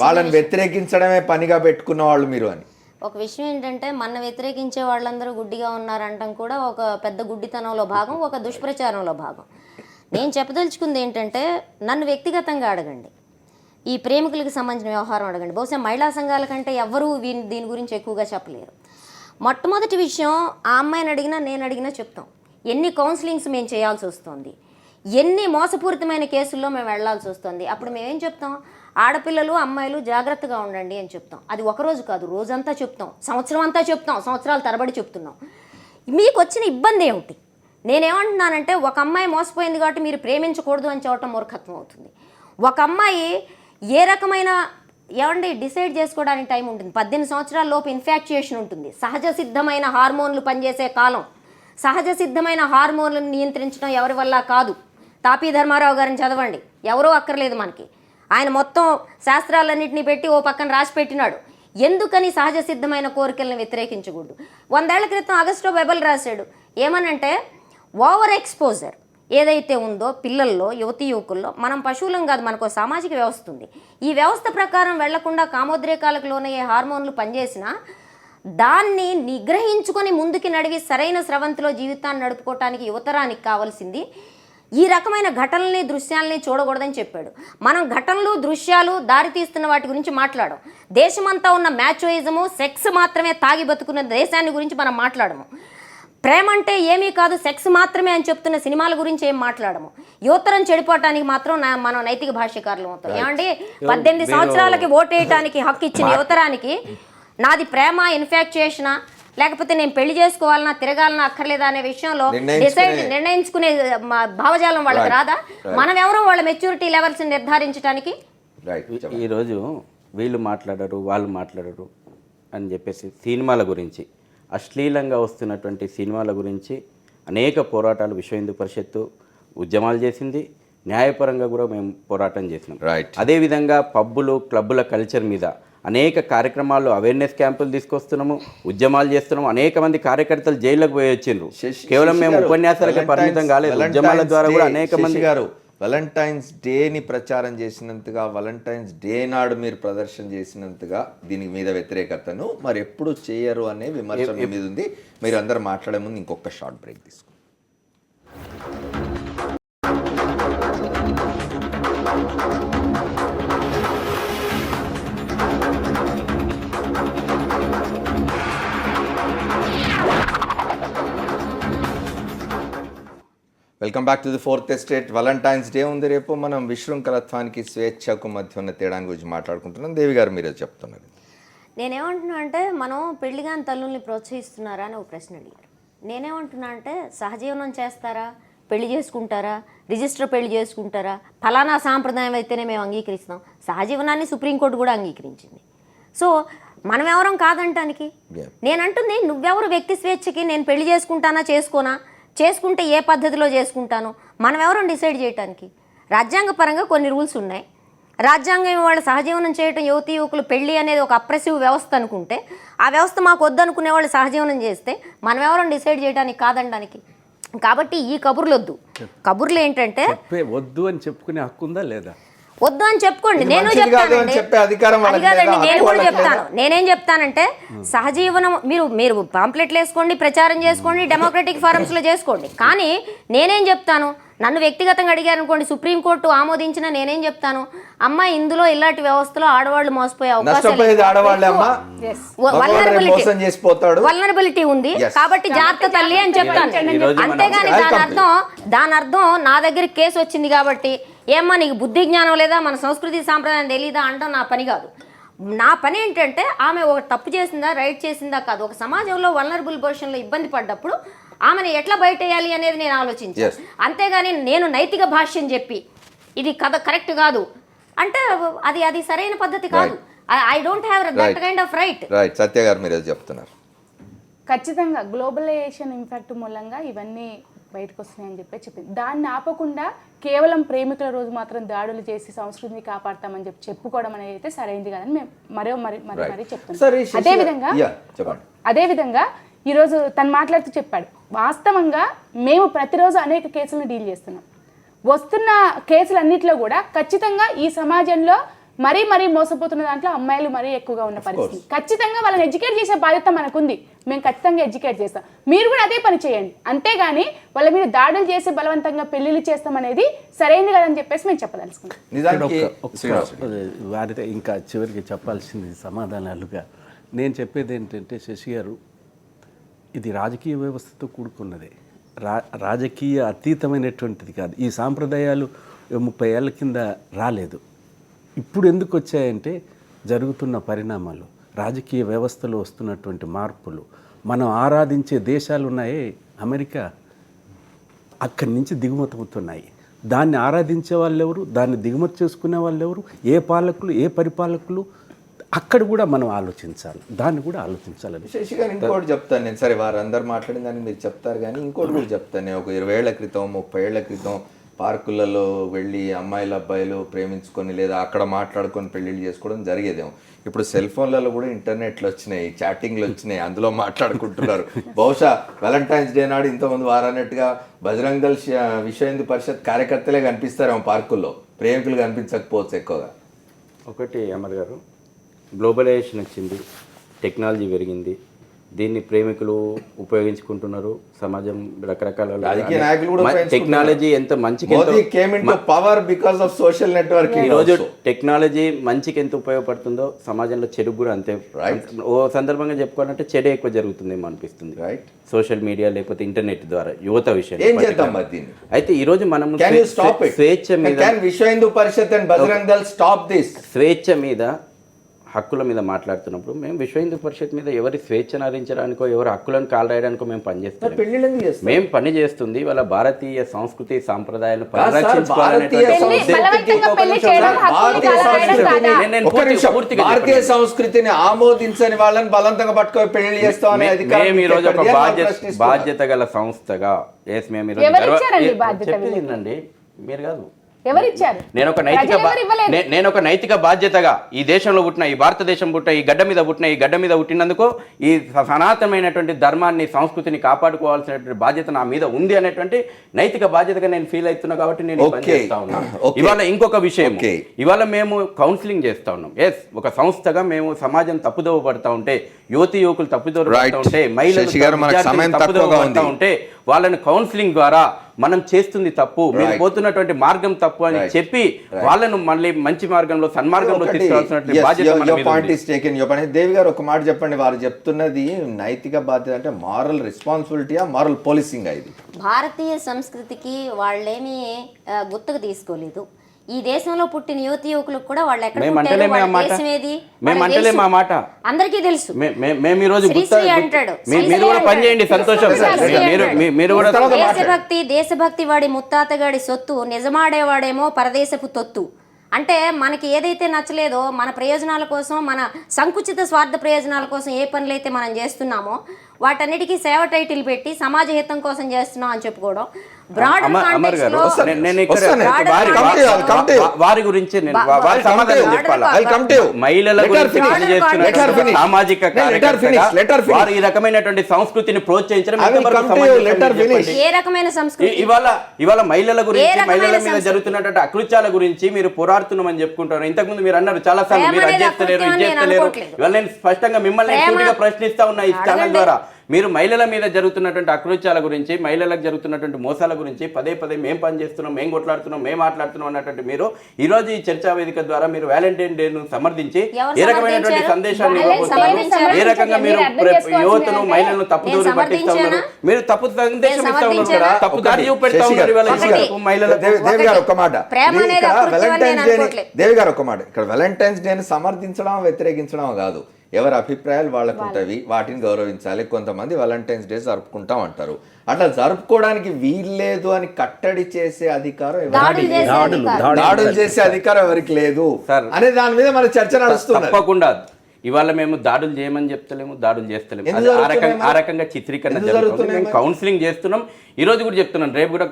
వాళ్ళని వ్యతిరేకించడమే పనిగా పెట్టుకున్న వాళ్ళు మీరు అని. ఒక విషయం ఏంటంటే, మన వ్యతిరేకించే వాళ్ళందరూ గుడ్డిగా ఉన్నారంటాం కూడా ఒక పెద్ద గుడ్డితనంలో భాగం, ఒక దుష్ప్రచారంలో భాగం. నేను చెప్పదలుచుకుంది ఏంటంటే, నన్ను వ్యక్తిగతంగా అడగండి, ఈ ప్రేమికులకు సంబంధించిన వ్యవహారం అడగండి. బహుశా మహిళా సంఘాల కంటే ఎవ్వరూ దీని గురించి ఎక్కువగా చెప్పలేరు. మొట్టమొదటి విషయం, ఆ అమ్మాయిని అడిగినా నేను అడిగినా చెప్తాం, ఎన్ని కౌన్సిలింగ్స్ మేము చేయాల్సి వస్తుంది, ఎన్ని మోసపూరితమైన కేసుల్లో మేము వెళ్లాల్సి వస్తుంది. అప్పుడు మేమేం చెప్తాం? ఆడపిల్లలు అమ్మాయిలు జాగ్రత్తగా ఉండండి అని చెప్తాం. అది ఒకరోజు కాదు, రోజంతా చెప్తాం, సంవత్సరం అంతా చెప్తాం, సంవత్సరాల తరబడి చెప్తున్నాం. మీకు వచ్చిన ఇబ్బంది ఏమిటి? నేనేమంటున్నానంటే, ఒక అమ్మాయి మోసపోయింది కాబట్టి మీరు ప్రేమించకూడదు అని చెప్పడం మూర్ఖత్వం అవుతుంది. ఒక అమ్మాయి ఏ రకమైన డిసైడ్ చేసుకోవడానికి టైం ఉంటుంది. 18 సంవత్సరాల లోపు ఇన్ఫాక్చుయేషన్ ఉంటుంది. సహజ సిద్ధమైన హార్మోన్లు పనిచేసే కాలం. సహజ సిద్ధమైన హార్మోన్లను నియంత్రించడం ఎవరి వల్ల కాదు. తాపీ ధర్మారావు గారిని చదవండి, ఎవరో అక్కర్లేదు మనకి. ఆయన మొత్తం శాస్త్రాలన్నింటినీ పెట్టి ఓ పక్కన రాసి పెట్టినాడు. ఎందుకని సహజ సిద్ధమైన కోరికలను వ్యతిరేకించకూడదు? 100 ఏళ్ల క్రితం అగస్టో బెబెల్ రాశాడు. ఏమనంటే, ఓవర్ ఎక్స్పోజర్ ఏదైతే ఉందో పిల్లల్లో, యువతీ యువకుల్లో, మనం పశువులం కాదు, మనకు సామాజిక వ్యవస్థ ఉంది. ఈ వ్యవస్థ ప్రకారం వెళ్లకుండా కామోద్రేకాలకు లోనయ్యే హార్మోన్లు పనిచేసినా దాన్ని నిగ్రహించుకొని ముందుకి నడివి సరైన స్రవంతిలో జీవితాన్ని నడుపుకోవటానికి యువతరానికి కావాల్సింది ఈ రకమైన ఘటనల్ని, దృశ్యాలని చూడకూడదని చెప్పాడు. మనం ఘటనలు, దృశ్యాలు, దారితీస్తున్న వాటి గురించి మాట్లాడము. దేశమంతా ఉన్న మ్యాచోయిజము, సెక్స్ మాత్రమే తాగి బతుకున్న దేశాన్ని గురించి మనం మాట్లాడము. ప్రేమ అంటే ఏమీ కాదు, సెక్స్ మాత్రమే అని చెప్తున్న సినిమాల గురించి ఏం మాట్లాడము. యువతరం చెడిపోవటానికి మాత్రం మనం నైతిక భాష్యకారులు అవుతాం. ఏమండి, 18 సంవత్సరాలకి ఓటేయటానికి హక్కు ఇచ్చిన యువతరానికి నాది ప్రేమ, ఇన్ఫాక్చుయేషనా, లేకపోతే నేను పెళ్లి చేసుకోవాలన్నా, తిరగాలన్నా, అక్కర్లేదా అనే విషయంలో నిర్ణయించుకునే భావజాలం వాళ్ళకి రాదా? మనం ఎవరో వాళ్ళ మెచ్యూరిటీ లెవెల్స్ నిర్ధారించడానికి. ఈరోజు వీళ్ళు మాట్లాడరు, వాళ్ళు మాట్లాడరు అని చెప్పేసి సినిమాల గురించి, అశ్లీలంగా వస్తున్నటువంటి సినిమాల గురించి అనేక పోరాటాలు విశ్వ హిందూ పరిషత్తు, ఉద్యమాలు చేసింది, న్యాయపరంగా కూడా మేము పోరాటం చేసినాం. రైట్. అదేవిధంగా పబ్బులు క్లబ్బుల కల్చర్ మీద అనేక కార్యక్రమాలు, అవేర్నెస్ క్యాంపులు తీసుకొస్తున్నాము, ఉద్యమాలు చేస్తున్నాము. అనేక మంది కార్యకర్తలు జైల్లోకి పోయి వచ్చిండ్రు. కేవలం మేము ఉపన్యాసాలకే పరిమితం కాలేదు, ఉద్యమాల ద్వారా కూడా అనేక మంది గారు వాలంటైన్స్ డేని ప్రచారం చేసినంతగా, వాలంటైన్స్ డే నాడు మీరు ప్రదర్శన చేసినంతగా దీని మీద వ్యతిరేకతను మరి ఎప్పుడు చేయరు అనే విమర్శ మీ మీద ఉంది. మీరు అందరు మాట్లాడే ముందు ఇంకొక షార్ట్ బ్రేక్ తీసుకుంటాం. Welcome back to the fourth estate. Valentine's day ఉంది రేపు. మనం విశృంఖలత్వానికి స్వేచ్ఛకు మధ్య ఉన్న తేడా గురించి మాట్లాడుకుంటున్నాం. దేవి గారు మీరే చెప్తున్నారు. నేనేమంటున్నా అంటే మనం పెళ్లిగాని తల్లుల్ని ప్రోత్సహిస్తున్నారా అని ఒక ప్రశ్న అడిగారు. నేనేమంటున్నా అంటే సహజీవనం చేస్తారా, పెళ్లి చేసుకుంటారా, రిజిస్టర్ పెళ్లి చేసుకుంటారా, ఫలానా సాంప్రదాయం అయితేనే మేము అంగీకరిస్తాం. సహజీవనాన్ని సుప్రీంకోర్టు కూడా అంగీకరించింది. సో మనం ఎవరం కాదంటానికి. నేనంటుంది నువ్వెవరు వ్యక్తి స్వేచ్ఛకి నేను పెళ్లి చేసుకుంటానా చేసుకోనా, చేసుకుంటే ఏ పద్ధతిలో చేసుకుంటాను మనం ఎవరం డిసైడ్ చేయడానికి. రాజ్యాంగపరంగా కొన్ని రూల్స్ ఉన్నాయి. రాజ్యాంగం వాళ్ళు సహజీవనం చేయటం, యువతీ యువకులు పెళ్లి అనేది ఒక అప్రెసివ్ వ్యవస్థ అనుకుంటే ఆ వ్యవస్థ మాకు వద్దనుకునే వాళ్ళు సహజీవనం చేస్తే మనం ఎవరం డిసైడ్ చేయడానికి కాదనడానికి. కాబట్టి ఈ కబుర్లు వద్దు. కబుర్లు ఏంటంటే వద్దు అని చెప్పుకునే హక్కు ఉందా లేదా? వద్దు అని చెప్పుకోండి. నేను నేను కూడా చెప్తాను. నేనేం చెప్తానంటే సహజీవనం మీరు పాంప్లెట్లు వేసుకోండి, ప్రచారం చేసుకోండి, డెమోక్రటిక్ ఫారమ్స్ లో చేసుకోండి. కానీ నేనేం చెప్తాను, నన్ను వ్యక్తిగతంగా అడిగారు అనుకోండి, సుప్రీంకోర్టు ఆమోదించిన నేనేం చెప్తాను, అమ్మ ఇందులో ఇలాంటి వ్యవస్థలో ఆడవాళ్ళు మోసపోయే వల్నరబిలిటీ ఉంది కాబట్టి జాగ్రత్త తల్లి అని చెప్తాను. అంతేగాని దాని అర్థం నా దగ్గర కేసు వచ్చింది కాబట్టి ఏమ్మా నీకు బుద్ధి జ్ఞానం లేదా, మన సంస్కృతి సాంప్రదాయం తెలీదా అంటాం నా పని కాదు. నా పని ఏంటంటే ఆమె ఒక తప్పు చేసిందా, రైట్ చేసిందా కాదు. ఒక సమాజంలో వల్నరబుల్ పొజిషన్లో ఇబ్బంది పడ్డప్పుడు ఆమెను ఎట్లా బయటేయాలి అనేది నేను ఆలోచించాను. అంతేగాని నేను నైతిక భాష్యం చెప్పి ఇది కరెక్ట్ కాదు అంటే అది సరైన పద్ధతి కాదు. I don't have that kind of right. Right. Satya garu మీరు చెప్తున్నారు. ఖచ్చితంగా గ్లోబలైజేషన్ ఇంపాక్ట్ మూలంగా ఇవన్నీ బయటకు వస్తున్నాయని చెప్పింది. దాన్ని ఆపకుండా కేవలం ప్రేమికుల రోజు మాత్రం దాడులు చేసి సంస్కృతిని కాపాడతామని చెప్పుకోవడం అనేది అయితే సరైనది కాదని మేము మరీ చెప్తున్నాం. అదేవిధంగా ఈరోజు తను మాట్లాడుతూ చెప్పాడు, వాస్తవంగా మేము ప్రతిరోజు అనేక కేసులను డీల్ చేస్తున్నాం. వస్తున్న కేసులన్నింటిలో కూడా ఖచ్చితంగా ఈ సమాజంలో మరీ మోసపోతున్న దాంట్లో అమ్మాయిలు మరీ ఎక్కువగా ఉన్న పరిస్థితి. ఖచ్చితంగా వాళ్ళని ఎడ్యుకేట్ చేసే బాధ్యత మనకుంది. మేము ఖచ్చితంగా ఎడ్యుకేట్ చేస్తాం. మీరు కూడా అదే పని చేయండి. అంతేగాని వాళ్ళ మీద దాడులు చేసి బలవంతంగా పెళ్లిళ్ళు చేస్తాం అనేది సరైనది కదని చెప్పేసి మేము చెప్పదలుచుకున్నాం. వారితో ఇంకా చివరికి చెప్పాల్సింది సమాధానాలుగా నేను చెప్పేది ఏంటంటే, శశి గారు, ఇది రాజకీయ వ్యవస్థతో కూడుకున్నదే, రాజకీయ అతీతమైనటువంటిది కాదు. ఈ సాంప్రదాయాలు 30 ఏళ్ళ కింద రాలేదు. ఇప్పుడు ఎందుకు వచ్చాయంటే జరుగుతున్న పరిణామాలు, రాజకీయ వ్యవస్థలో వస్తున్నటువంటి మార్పులు. మనం ఆరాధించే దేశాలు ఉన్నాయే, అమెరికా, అక్కడి నుంచి దిగుమతి అవుతున్నాయి. దాన్ని ఆరాధించే వాళ్ళు ఎవరు, దాన్ని దిగుమతి చేసుకునే వాళ్ళు ఎవరు, ఏ పాలకులు, ఏ పరిపాలకులు, అక్కడ కూడా మనం ఆలోచించాలి, దాన్ని కూడా ఆలోచించాలని. శశి గారు ఇంకోటి చెప్తాను నేను. సరే వారందరూ మాట్లాడిన దాన్ని మీరు చెప్తారు కానీ ఇంకోటి కూడా చెప్తాను నేను. ఒక 20 ఏళ్ల క్రితం 30 ఏళ్ల క్రితం పార్కులలో వెళ్ళి అమ్మాయిలు అబ్బాయిలు ప్రేమించుకొని లేదా అక్కడ మాట్లాడుకొని పెళ్ళిళ్ళు చేసుకోవడం జరిగేదేమో. ఇప్పుడు సెల్ ఫోన్లలో కూడా ఇంటర్నెట్లు వచ్చినాయి, చాటింగ్లు వచ్చినాయి, అందులో మాట్లాడుకుంటున్నారు. బహుశా వాలంటైన్స్ డే నాడు ఇంతమంది వారన్నట్టుగా బజరంగ్ దళ్ విశ్వ హిందూ పరిషత్ కార్యకర్తలే కనిపిస్తారేమో పార్కుల్లో, ప్రేమికులు కనిపించకపోవచ్చు ఎక్కువగా. ఒకటి అమర్ గారు, గ్లోబలైజేషన్ వచ్చింది, టెక్నాలజీ పెరిగింది, దీన్ని ప్రేమికులు ఉపయోగించుకుంటున్నారు. సమాజం రకరకాల టెక్నాలజీ ఎంత మంచికి ఈరోజు టెక్నాలజీ మంచికి ఎంత ఉపయోగపడుతుందో సమాజంలో చెడు కూడా అంతే. ఓ సందర్భంగా చెప్పుకోవాలంటే చెడు ఎక్కువ జరుగుతుందేమో అనిపిస్తుంది. సోషల్ మీడియా లేకపోతే ఇంటర్నెట్ ద్వారా యువత విషయం. అయితే ఈ రోజు మనం స్వేచ్ఛ మీద Vishwa Hindu Parishad and Bajrang Dal stop this. స్వేచ్ఛ మీద హక్కుల మీద మాట్లాడుతున్నప్పుడు మేము విశ్వ హిందూ పరిషత్ మీద ఎవరి స్వేచ్ఛను హరించడానికో ఎవరి హక్కులను కాలరాయడానికో మేము పనిచేస్తాం. పెళ్లిళ్ళు ఎందుకు చేస్తారు? మేము పని చేస్తుంది వాళ్ళ భారతీయ సంస్కృతి సాంప్రదాయాలను భారతీయ సంస్కృతిని ఆమోదించని వాళ్ళని బలవంతంగా పట్టుకొని పెళ్లి చేస్తామని మేము ఈ రోజు ఒక బాధ్యత గల సంస్థగా చెప్పిందండి, మీరు కాదు, ఎవరిచ్చారు? నేను ఒక నైతిక బాధ్యతగా ఈ దేశంలో పుట్టిన, ఈ భారతదేశం పుట్టిన, ఈ గడ్డ మీద పుట్టినందుకు ఈ సనాతనమైనటువంటి ధర్మాన్ని, సంస్కృతిని కాపాడుకోవాల్సినటువంటి బాధ్యత నా మీద ఉంది అనేటువంటి నైతిక బాధ్యతగా నేను ఫీల్ అవుతున్నా కాబట్టి నేను పనిచేస్తా ఉన్నాను. ఇవాళ ఇంకొక విషయం, ఇవాళ మేము కౌన్సిలింగ్ చేస్తా ఉన్నాం. ఒక సంస్థగా మేము సమాజం తప్పుదోవ పడతా ఉంటే, యువతి యువకులు తప్పుదోవ పడతా ఉంటే, మహిళలు తప్పుదోవ పడతా ఉంటే వాళ్ళని కౌన్సిలింగ్ ద్వారా మనం చేస్తుంది తప్పు, మీరు పోతున్నటువంటి మార్గం తప్పు అని చెప్పి వాళ్ళను మళ్ళీ మంచి మార్గంలో, సన్మార్గంలో తీసుకురావాల్సినటువంటి బాధ్యత. దేవి గారు ఒక మాట చెప్పండి, వారు చెప్తున్నది నైతిక బాధ్యత అంటే మారల్ రెస్పాన్సిబిలిటీయా, మారల్ పోలీసింగ్? ఇది భారతీయ సంస్కృతికి వాళ్ళేమీ గుర్తుకు తీసుకోలేదు. ఈ దేశంలో పుట్టిన యువతి యువకులకు కూడా వాళ్ళు ఎక్కడ అందరికీ తెలుసు. మేము ఈ రోజు మీరు కూడా పని చేయండి, సంతోషం. మీరు కూడా దేశభక్తి వాడి ముత్తాతగాడి సొత్తు, నిజమాడేవాడేమో పరదేశపు తొత్తు. అంటే మనకి ఏదైతే నచ్చలేదో, మన ప్రయోజనాల కోసం, మన సంకుచిత స్వార్థ ప్రయోజనాల కోసం ఏ పనులైతే మనం చేస్తున్నామో వాటన్నిటికీ సేవ టైటిల్ పెట్టి సమాజ హితం కోసం చేస్తున్నాం అని చెప్పుకోవడం. వారి గురించి సమాధానం చెప్పాలి. మహిళల గురించి సామాజిక వారు ఈ రకమైనటువంటి సంస్కృతిని ప్రోత్సహించడం ఏ రకమైన సంస్కృతి? ఇవాళ మహిళల గురించి, మహిళల మీద జరుగుతున్నటువంటి అకృత్యాల గురించి మీరు పోరాడుతున్నామని చెప్పుకుంటారు. ఇంతకుముందు మీరు అన్నారు చాలా సార్లు, మీరు అది చేస్తలేరు, ఇది చేస్తలేరు. ఇవాళ నేను స్పష్టంగా మిమ్మల్ని ప్రశ్నిస్తా ఉన్నా ఈ ఛానల్ ద్వారా. మీరు మహిళల మీద జరుగుతున్నటువంటి అకృత్యాల గురించి, మహిళలకు జరుగుతున్నటువంటి మోసాల గురించి పదే మేము పనిచేస్తున్నాం, మేము కొట్లాడుతున్నాం, మేము మాట్లాడుతున్నాం అన్నటువంటి మీరు ఈ రోజు ఈ చర్చా వేదిక ద్వారా మీరు వ్యాలంటైన్ డే ను సమర్థించి ఏ రకమైనటువంటి సందేశాన్ని ఇవ్వబోతున్నారు? ఏ రకంగా మీరు యువతను, మహిళలను తప్పుదోవ పట్టిస్తా ఉన్నారు? మీరు తప్పు సందేశం ఇస్తా ఉన్నారు, తప్పు దారి చూపెడతా ఉన్నారు మహిళలకు. దేవి గారు ఒక మాట, దేవి గారు ఒక మాట, ఇక్కడ వ్యాలంటైన్స్ డే ని సమర్థించడం, వ్యతిరేకించడం కాదు. ఎవరి అభిప్రాయాలు వాళ్ళకు ఉంటవి, వాటిని గౌరవించాలి. కొంతమంది వ్యాలంటైన్స్ డే జరుపుకుంటాం అంటారు, అట్లా జరుపుకోవడానికి వీల్లేదు అని కట్టడి చేసే అధికారం, దాడులు చేసే అధికారం ఎవరికి లేదు అనే దాని మీద మన చర్చ నడుస్తుంది. తప్పకుండా ఇవాళ మేము దాడులు చేయమని చెప్తలేము, దాడులు చేస్తలేము. ఆ రకంగా చిత్రీకరణ జరుగుతుంది. మేము కౌన్సిలింగ్ చేస్తున్నాం, ఈ రోజు కూడా చెప్తున్నాం, రేపు కూడా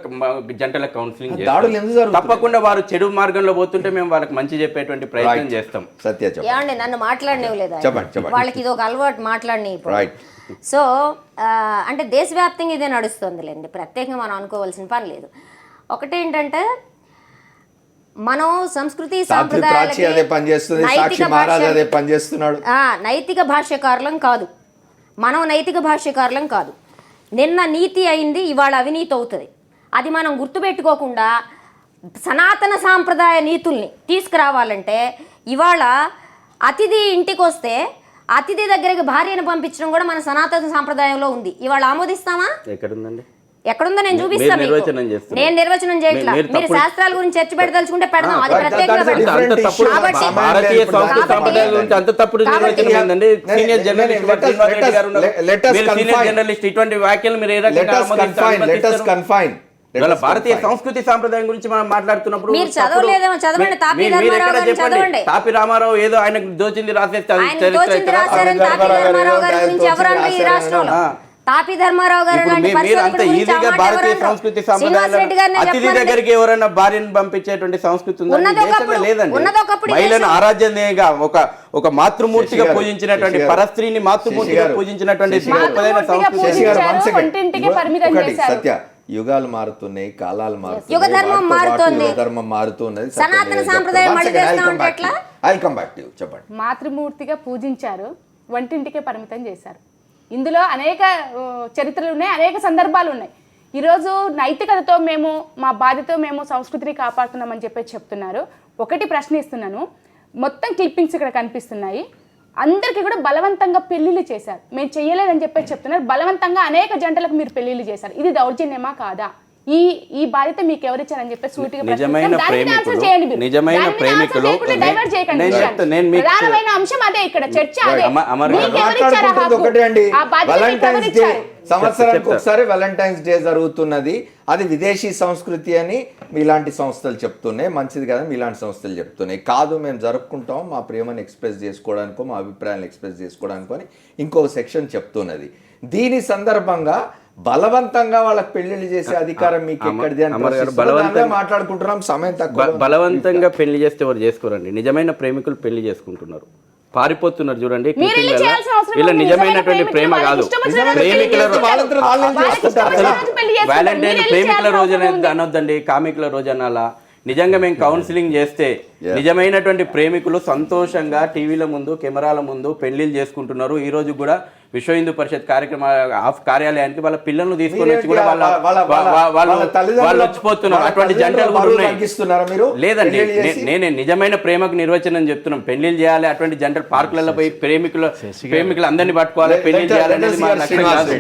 జంటల కౌన్సిలింగ్ చేస్తాం. తప్పకుండా వారు చెడు మార్గంలో పోతుంటే మేము వాళ్ళకి మంచి చెప్పేటువంటి ప్రయత్నం చేస్తాం. ఏమండి, నన్ను మాట్లాడనివ్వలేదా? వాళ్ళకి ఇది ఒక అలవాటు, మాట్లాడిని. సో అంటే దేశవ్యాప్తంగా ఇదే నడుస్తుందిలేండి, ప్రత్యేకంగా మనం అనుకోవాల్సిన పని లేదు. ఒకటేంటంటే మనం సంస్కృతి సాంప్రదాయాలకి నైతిక భాష్యకారులం కాదు, మనం నైతిక భాష్యకారులం కాదు. నిన్న నీతి అయింది, ఇవాళ అవినీతి అవుతుంది. అది మనం గుర్తుపెట్టుకోకుండా సనాతన సాంప్రదాయ నీతుల్ని తీసుకురావాలంటే, ఇవాళ అతిథి ఇంటికి వస్తే అతిథి దగ్గరికి భార్యను పంపించడం కూడా మన సనాతన సాంప్రదాయంలో ఉంది. ఇవాళ ఆమోదిస్తామా? ఎక్కడుందండి? ఎక్కడుందో నేను చూపిస్తాను. నేను నిర్వచనం చేయట్లా, మీరు శాస్త్రాల గురించి చర్చ పెట్టదలుచుకుంటే పెడదాం, అది ప్రత్యేకంగా భారతీయ సంస్కృతి సాంప్రదాయం గురించి మనం మాట్లాడుతున్నప్పుడు మీరు చదవలేదేమో, చదవండి. తాపి రామారావు ఏదో ఆయనకు దోచింది రాసేస్తే తాపి ధర్మారావు గారు భారతీయ సంస్కృతి సాంప్రదాయాలు అతిథి దగ్గరికి ఎవరైనా భార్యను పంపించేటువంటి సంస్కృతి లేదండి. మహిళను ఆరాధ్యంగా ఒక మాతృమూర్తిగా పూజించినటువంటి, పరస్త్రీని మాతృమూర్తిగా పూజించినటువంటి సత్య. యుగాలు మారుతున్నాయి, కాలాలు మారుతున్నాయి, యుగ ధర్మం మారుతున్నది, సనాతన సాంప్రదాయం చెప్పండి. మాతృమూర్తిగా పూజించారు, వంటింటికే పరిమితం చేశారు. ఇందులో అనేక చరిత్రలు ఉన్నాయి, అనేక సందర్భాలు ఉన్నాయి. ఈరోజు నైతికతతో మేము, మా బాధ్యతతో మేము సంస్కృతిని కాపాడుతున్నామని చెప్తున్నారు. ఒకటి ప్రశ్నిస్తున్నాను, మొత్తం క్లిప్పింగ్స్ ఇక్కడ కనిపిస్తున్నాయి. అందరికీ కూడా బలవంతంగా పెళ్లిళ్ళు చేశారు. మేము చెయ్యలేదని చెప్తున్నారు. బలవంతంగా అనేక జంటలకు మీరు పెళ్లిళ్ళు చేశారు. ఇది దౌర్జన్యమా కాదా? ఈ ఈ బాధ్యత మీకు ఎవరిచ్చారని చెప్పి సూటిగా నిజమైన ప్రశ్నిస్తాం. దానికి ప్రేమికులు- answer చేయండి మీరు. నిజమైన దాని మీద ప్రేమికులు- answer చేయకుండా divert చేయకండి నేను విషయాన్ని. చెప్తా, నేను మీకు- ప్రధానమైన అంశం అదే ఇక్కడ చర్చ అదే. అమర్ గారు మీకు ఎవరిచ్చారు ఆ మాట్లాడుకుంటుంది హక్కు? ఒకటే అండి, ఆ బాధ్యత మీకు వాలంటైన్స్ డే ఎవరిచ్చారు? సంవత్సరానికి ఒకసారి వాలంటైన్స్ డే జరుగుతున్నది. అది విదేశీ సంస్కృతి అని మీలాంటి సంస్థలు చెప్తున్నాయి, మంచిది కదా మీలాంటి సంస్థలు చెప్తున్నాయి. కాదు మేము జరుపుకుంటాం మా ప్రేమను ఎక్స్ప్రెస్ చేసుకోవడానికో మా అభిప్రాయాలను ఎక్స్ప్రెస్ చేసుకోవడానికో అని ఇంకొక సెక్షన్ చెప్తున్నది. దీని సందర్భంగా బలవంతంగా వాళ్ళకి పెళ్లిళ్ళు చేసే అధికారం మీకు ఎక్కడిది అని అమర్ గారు, ప్రశ్నిస్తున్నారు. దానిలో మాట్లాడుకుంటున్నాం, సమయం తక్కువ. బలవంతంగా పెళ్లి చేస్తే ఎవరు చేసుకోరండి. నిజమైన ప్రేమికులు పెళ్లి చేసుకుంటున్నారు, పారిపోతున్నారు. చూడండి మీరు వెళ్ళి చేయాల్సిన అవసరం వీళ్ళ లేదు. నిజమైనటువంటి నిజమైన ప్రేమ కాదు. ప్రేమికులు ప్రేమికుల వాళ్ళందరూ వాళ్ళని చేసుకుంటారు కదా. వ్యాలంటైన్ ప్రేమికుల రోజు అనొద్దండి, కామికుల రోజు అనాలా. నిజంగా మేము కౌన్సిలింగ్ చేస్తే నిజమైనటువంటి ప్రేమికులు సంతోషంగా టీవీల ముందు కెమెరాల ముందు పెళ్లిళ్ళు చేసుకుంటున్నారు. ఈ రోజు కూడా విశ్వ హిందూ పరిషత్ కార్యాలయానికి వాళ్ళ పిల్లలను తీసుకొని వచ్చి కూడా వాళ్ళు వచ్చిపోతున్నారు. అటువంటి జంటలు కూడా ఉన్నాయి. లేదండి, నేనే నిజమైన ప్రేమకు నిర్వచనం చెప్తున్నాం. పెళ్లిళ్ళు చేయాలి, అటువంటి జంటలు పార్కులలో పోయి ప్రేమికులు అందరినీ పట్టుకోవాలి, పెళ్లిళ్ళు చేయాలి అనేది మా లక్ష్యం కాదు.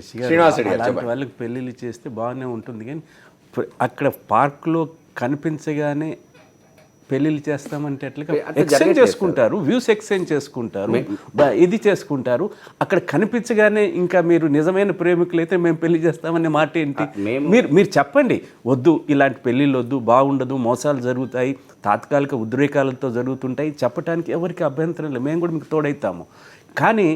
శ్రీనివాస్ రెడ్డి గారు అలాంటి చెప్పండి. వాళ్ళకి పెళ్ళిళ్ళు చేస్తే బాగానే ఉంటుంది, కానీ అక్కడ పార్కులో కనిపించగానే పెళ్ళిళ్ళు చేస్తామంటే ఎట్లా ఎక్స్చేంజ్ చేసుకుంటారు, వ్యూస్ ఎక్స్చేంజ్ చేసుకుంటారు, ఇది చేసుకుంటారు. అక్కడ కనిపించగానే ఇంకా మీరు నిజమైన ప్రేమికులైతే మేము పెళ్లి చేస్తామనే మాట ఏంటి? మీరు చెప్పండి, వద్దు ఇలాంటి పెళ్ళిళ్ళు వద్దు, బాగుండదు, మోసాలు జరుగుతాయి, తాత్కాలిక ఉద్రేకాలతో జరుగుతుంటాయి, చెప్పడానికి ఎవరికి అభ్యంతరం లేదు, మేము కూడా మీకు తోడైతాము. కానీ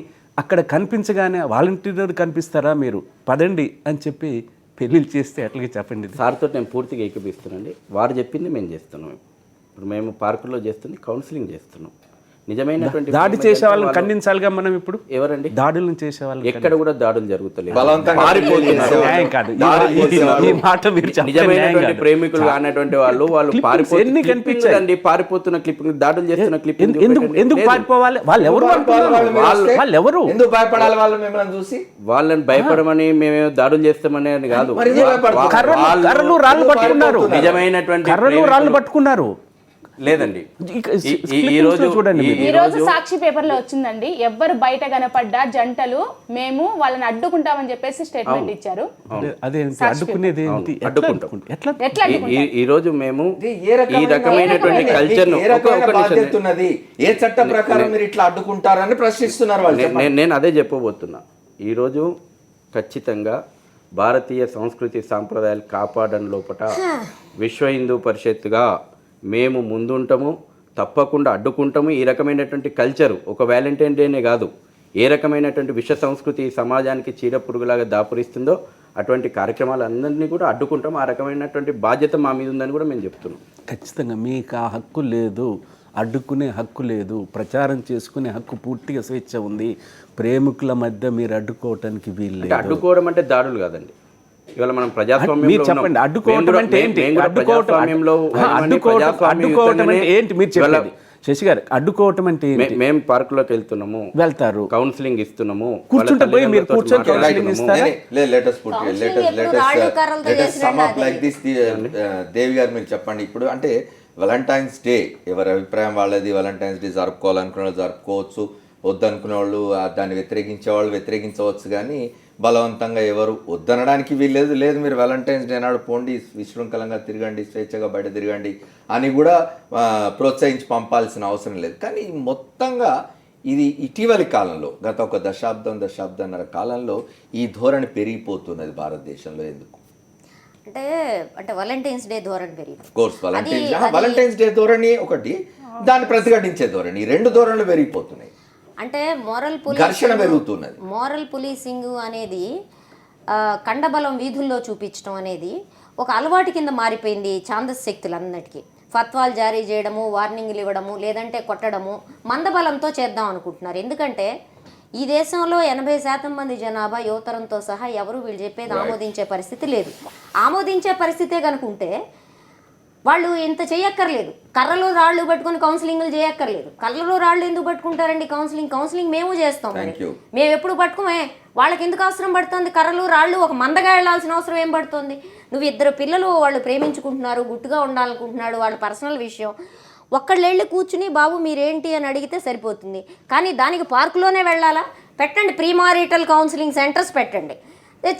అక్కడ కనిపించగానే వాలంటీర్ కనిపిస్తారా మీరు పదండి అని చెప్పి పెళ్ళిళ్ళు చేస్తే అట్లాగే చెప్పండి. సార్తో నేను పూర్తిగా ఏకీపిస్తున్నానండి. వారు చెప్పింది మేము చేస్తున్నాం. ఇప్పుడు మేము పార్కులో చేస్తుంది కౌన్సిలింగ్ చేస్తున్నాం. నిజమైనటువంటి దాడి చేసే వాళ్ళని ఖండించాలిగా మనం. ఇప్పుడు ఎవరండి దాడులను చేసే వాళ్ళు ఎక్కడ కూడా దాడులు జరుగుతలేదు, బలవంతంగా పారిపోతున్నారు. న్యాయం కాదు. ఈ మాట మీరు చెప్పండి, నిజమైనటువంటి న్యాయం కాదు. ప్రేమికులు కానటువంటి వాళ్ళు ఎన్ని కనిపించాయి? పారిపోతున్న క్లిప్పింగ్, దాడులు చేస్తున్న క్లిప్పింగ్. ఎందుకు పారిపోవాలి? వాళ్ళు ఎవరు? వాళ్ళు ఎవరు? ఎందుకు భయపడాలి వాళ్ళు మిమ్మల్ని చూసి? వాళ్ళని భయపడమని మేము దాడులు చేస్తామని అని కాదు. కర్రలు రాళ్ళు పట్టుకున్నారు, నిజమైనటువంటి కర్రలు రాళ్ళు పట్టుకున్నారు. లేదండి, ఈ రోజు చూడండి, ఈ రోజు సాక్షి పేపర్ లో వచ్చిందండి, ఎవ్వరు బయట కనపడ్డా జంటలు మేము వాళ్ళని అడ్డుకుంటామని చెప్పేసి స్టేట్మెంట్ ఇచ్చారు. అదేంటి అడ్డుకునేది? ఏంటి? ఎట్లా? ఈ రోజు మేము ఈ రకమైనటువంటి కల్చర్ బాధ్యత ఉన్నది, ఏ చట్ట ప్రకారం మీరు ఇట్లా అడ్డుకుంటారని ప్రశ్నిస్తున్నారు వాళ్ళు. నేను అదే చెప్పబోతున్నా. ఈరోజు ఖచ్చితంగా భారతీయ సంస్కృతి సాంప్రదాయాలు కాపాడడం లోపల విశ్వ హిందూ పరిషత్తుగా మేము ముందుంటాము, తప్పకుండా అడ్డుకుంటాము. ఈ రకమైనటువంటి కల్చరు ఒక వ్యాలంటైన్ డేనే కాదు, ఏ రకమైనటువంటి విశ్వ సంస్కృతి సమాజానికి చీర పురుగులాగా దాపురిస్తుందో అటువంటి కార్యక్రమాలందరినీ కూడా అడ్డుకుంటాం. ఆ రకమైనటువంటి బాధ్యత మా మీద ఉందని కూడా మేము చెప్తున్నాం. ఖచ్చితంగా మీకు ఆ హక్కు లేదు, అడ్డుకునే హక్కు లేదు, ప్రచారం చేసుకునే హక్కు పూర్తిగా స్వేచ్ఛ ఉంది. ప్రేమికుల మధ్య మీరు అడ్డుకోవటానికి వీలు. అడ్డుకోవడం అంటే దాడులు కాదండి. ఇవాళ మనం ప్రజాస్వామ్యంలో చెప్పండి, అడ్డుకోవటం అంటే ఏంటి? అడ్డుకోవటం అంటే ఏంటి మీరు చెప్పండి శశి గారు. అడ్డుకోవటం అంటే మేము పార్కులోకి వెళ్తున్నాము, వెళ్తారు, కౌన్సిలింగ్ ఇస్తున్నాము, కూర్చుంటే పోయి మీరు కూర్చొని కౌన్సిలింగ్ ఇస్తారా? దేవి గారు మీరు చెప్పండి. ఇప్పుడు అంటే వాలంటైన్స్ డే ఎవరి అభిప్రాయం వాళ్ళది. వాలంటైన్స్ డే జరుపుకోవాలనుకునే వాళ్ళు జరుపుకోవచ్చు, వద్దనుకునే వాళ్ళు దాన్ని వ్యతిరేకించే వాళ్ళు వ్యతిరేకించవచ్చు. కానీ బలవంతంగా ఎవరు వద్దనడానికి వీల్లేదు. లేదు మీరు వాలంటైన్స్ డే నాడు పోండి, విశృంఖలంగా తిరగండి, స్వేచ్ఛగా బయట తిరగండి అని కూడా ప్రోత్సహించి పంపాల్సిన అవసరం లేదు. కానీ మొత్తంగా ఇది ఇటీవలి కాలంలో గత ఒక దశాబ్దన్నర కాలంలో ఈ ధోరణి పెరిగిపోతున్నది భారతదేశంలో. ఎందుకు అంటే వాలంటైన్స్ డే ధోరణి పెరిగింది. కోర్స్ వాలంటైన్స్ డే ధోరణి ఒకటి, దాన్ని ప్రతిఘటించే ధోరణి, ఈ రెండు ధోరణులు పెరిగిపోతున్నాయి. అంటే మోరల్ పోలీసింగ్ అనేది కండబలం వీధుల్లో చూపించడం అనేది ఒక అలవాటు కింద మారిపోయింది ఛాందస్ శక్తులందరికీ. ఫత్వాలు జారీ చేయడము, వార్నింగ్లు ఇవ్వడము, లేదంటే కొట్టడము మందబలంతో చేద్దాం అనుకుంటున్నారు. ఎందుకంటే ఈ దేశంలో 80% మంది జనాభా యువతరంతో సహా ఎవరు వీళ్ళు చెప్పేది ఆమోదించే పరిస్థితి లేదు. ఆమోదించే పరిస్థితే కనుకుంటే వాళ్ళు ఇంత చేయక్కర్లేదు, కర్రలు రాళ్ళు పట్టుకొని కౌన్సిలింగ్లు చేయక్కర్లేదు. కర్రలు రాళ్ళు ఎందుకు పట్టుకుంటారండి? కౌన్సిలింగ్ మేము చేస్తాం, మేము ఎప్పుడు పట్టుకోమే. వాళ్ళకి ఎందుకు అవసరం పడుతుంది కర్రలు రాళ్ళు? ఒక మందగా వెళ్ళాల్సిన అవసరం ఏం పడుతుంది? నువ్వు ఇద్దరు పిల్లలు వాళ్ళు ప్రేమించుకుంటున్నారు, గుట్టుగా ఉండాలనుకుంటున్నాడు, వాళ్ళ పర్సనల్ విషయం. ఒక్కళ్ళెళ్ళి కూర్చుని బాబు మీరేంటి అని అడిగితే సరిపోతుంది. కానీ దానికి పార్కులోనే వెళ్ళాలా? పెట్టండి, ప్రీ మారిటల్ కౌన్సిలింగ్ సెంటర్స్ పెట్టండి.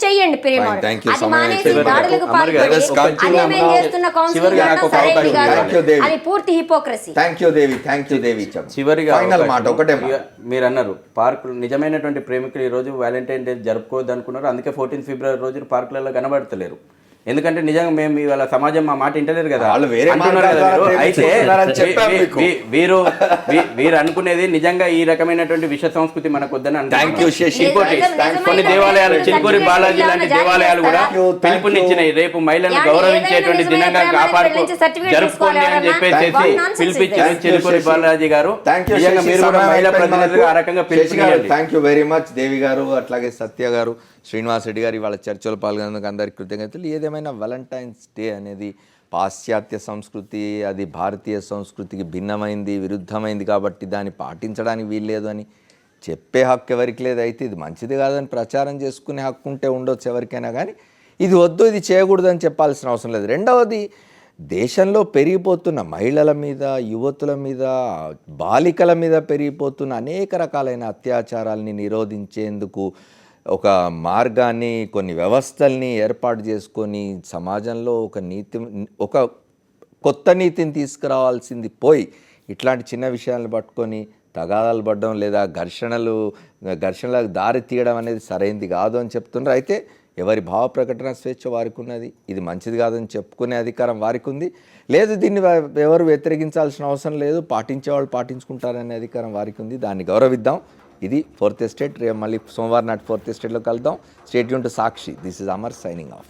చెయ్యండి period Fine, model. thank you. అది సమయం మానేసి అయిపోయింది. దాడులకు అమర్ గారు, పాల్పడి ఒక చిన్న అదే మేము చేస్తున్న చివరిగా నాకు ఒక కౌన్సిలింగ్ అవకాశం కాదు. Thank you, Devi. అది పూర్తి hypocrisy. Thank you Devi, thank you Devi. చివరిగా ఫైనల్ మాట అవకాశం. ఒకటే ఇక మీరు అన్నారు పార్కులు నిజమైనటువంటి ప్రేమికులు ఈ రోజు వ్యాలంటైన్ డే జరుపుకోవద్దు అనుకున్నారు, అందుకే 14 ఫిబ్రవరి రోజు పార్కులలో కనబడతలేరు. ఎందుకంటే నిజంగా మేము ఇవాళ సమాజం మా మాట వింటలేరు కదా, వాళ్ళు వేరే అంటున్నారు మార్గాల కదా ద్వారా మీరు. అయితే ప్రేమించుకుంటున్నారని చెప్పాం మీకు. వీరు అనుకునేది నిజంగా ఈ రకమైనటువంటి విష సంస్కృతి మనకు వద్దని థ్యాంక్ యూ శశి. ఇంకోటి కొన్ని దేవాలయాలు చిలుకూరి బాలాజీ లాంటి దేవాలయాలు కూడా పిలుపునిచ్చినాయి, రేపు మహిళలను గౌరవించేటువంటి దినంగా కాపాడుకో జరుపుకోండి అని చెప్పేసి పిలిపించారు చిలుకూరి బాలాజీ గారు. నిజంగా మీరు కూడా మహిళా ప్రతినిధులుగా ఆ రకంగా పిలుపునియండి. థ్యాంక్ యూ వెరీ మచ్ దేవి గారు, అట్లాగే సత్య గారు, శ్రీనివాస్ రెడ్డి గారు ఇవాళ చర్చలో పాల్గొన్నందుకు అందరికీ కృతజ్ఞతలు. ఏదేమైనా వాలంటైన్స్ డే అనేది పాశ్చాత్య సంస్కృతి, అది భారతీయ సంస్కృతికి భిన్నమైంది, విరుద్ధమైంది కాబట్టి దాన్ని పాటించడానికి వీల్లేదు అని చెప్పే హక్కు ఎవరికి లేదు. అయితే ఇది మంచిది కాదని ప్రచారం చేసుకునే హక్కు ఉంటే ఉండొచ్చు ఎవరికైనా, కానీ ఇది వద్దు, ఇది చేయకూడదు అని చెప్పాల్సిన అవసరం లేదు. రెండవది, దేశంలో పెరిగిపోతున్న మహిళల మీద, యువతుల మీద, బాలికల మీద పెరిగిపోతున్న అనేక రకాలైన అత్యాచారాలని నిరోధించేందుకు ఒక మార్గాన్ని, కొన్ని వ్యవస్థల్ని ఏర్పాటు చేసుకొని సమాజంలో ఒక కొత్త నీతిని తీసుకురావాల్సింది పోయి ఇట్లాంటి చిన్న విషయాలను పట్టుకొని తగాదాలు పడడం లేదా ఘర్షణలకు దారి తీయడం అనేది సరైంది కాదు అని చెప్తున్నారు. అయితే ఎవరి భావ ప్రకటన స్వేచ్ఛ వారికి ఉన్నది, ఇది మంచిది కాదని చెప్పుకునే అధికారం వారికి ఉంది. లేదు, దీన్ని ఎవరు వ్యతిరేకించాల్సిన అవసరం లేదు, పాటించేవాళ్ళు పాటించుకుంటారనే అధికారం వారికి ఉంది. దాన్ని గౌరవిద్దాం. ఇది ఫోర్త్ ఎస్టేట్. రేపు మళ్ళీ సోమవారం నాటి ఫోర్త్ ఎస్టేట్లో కలుద్దాం. State Yoon to Sakshi. This is Amar signing off.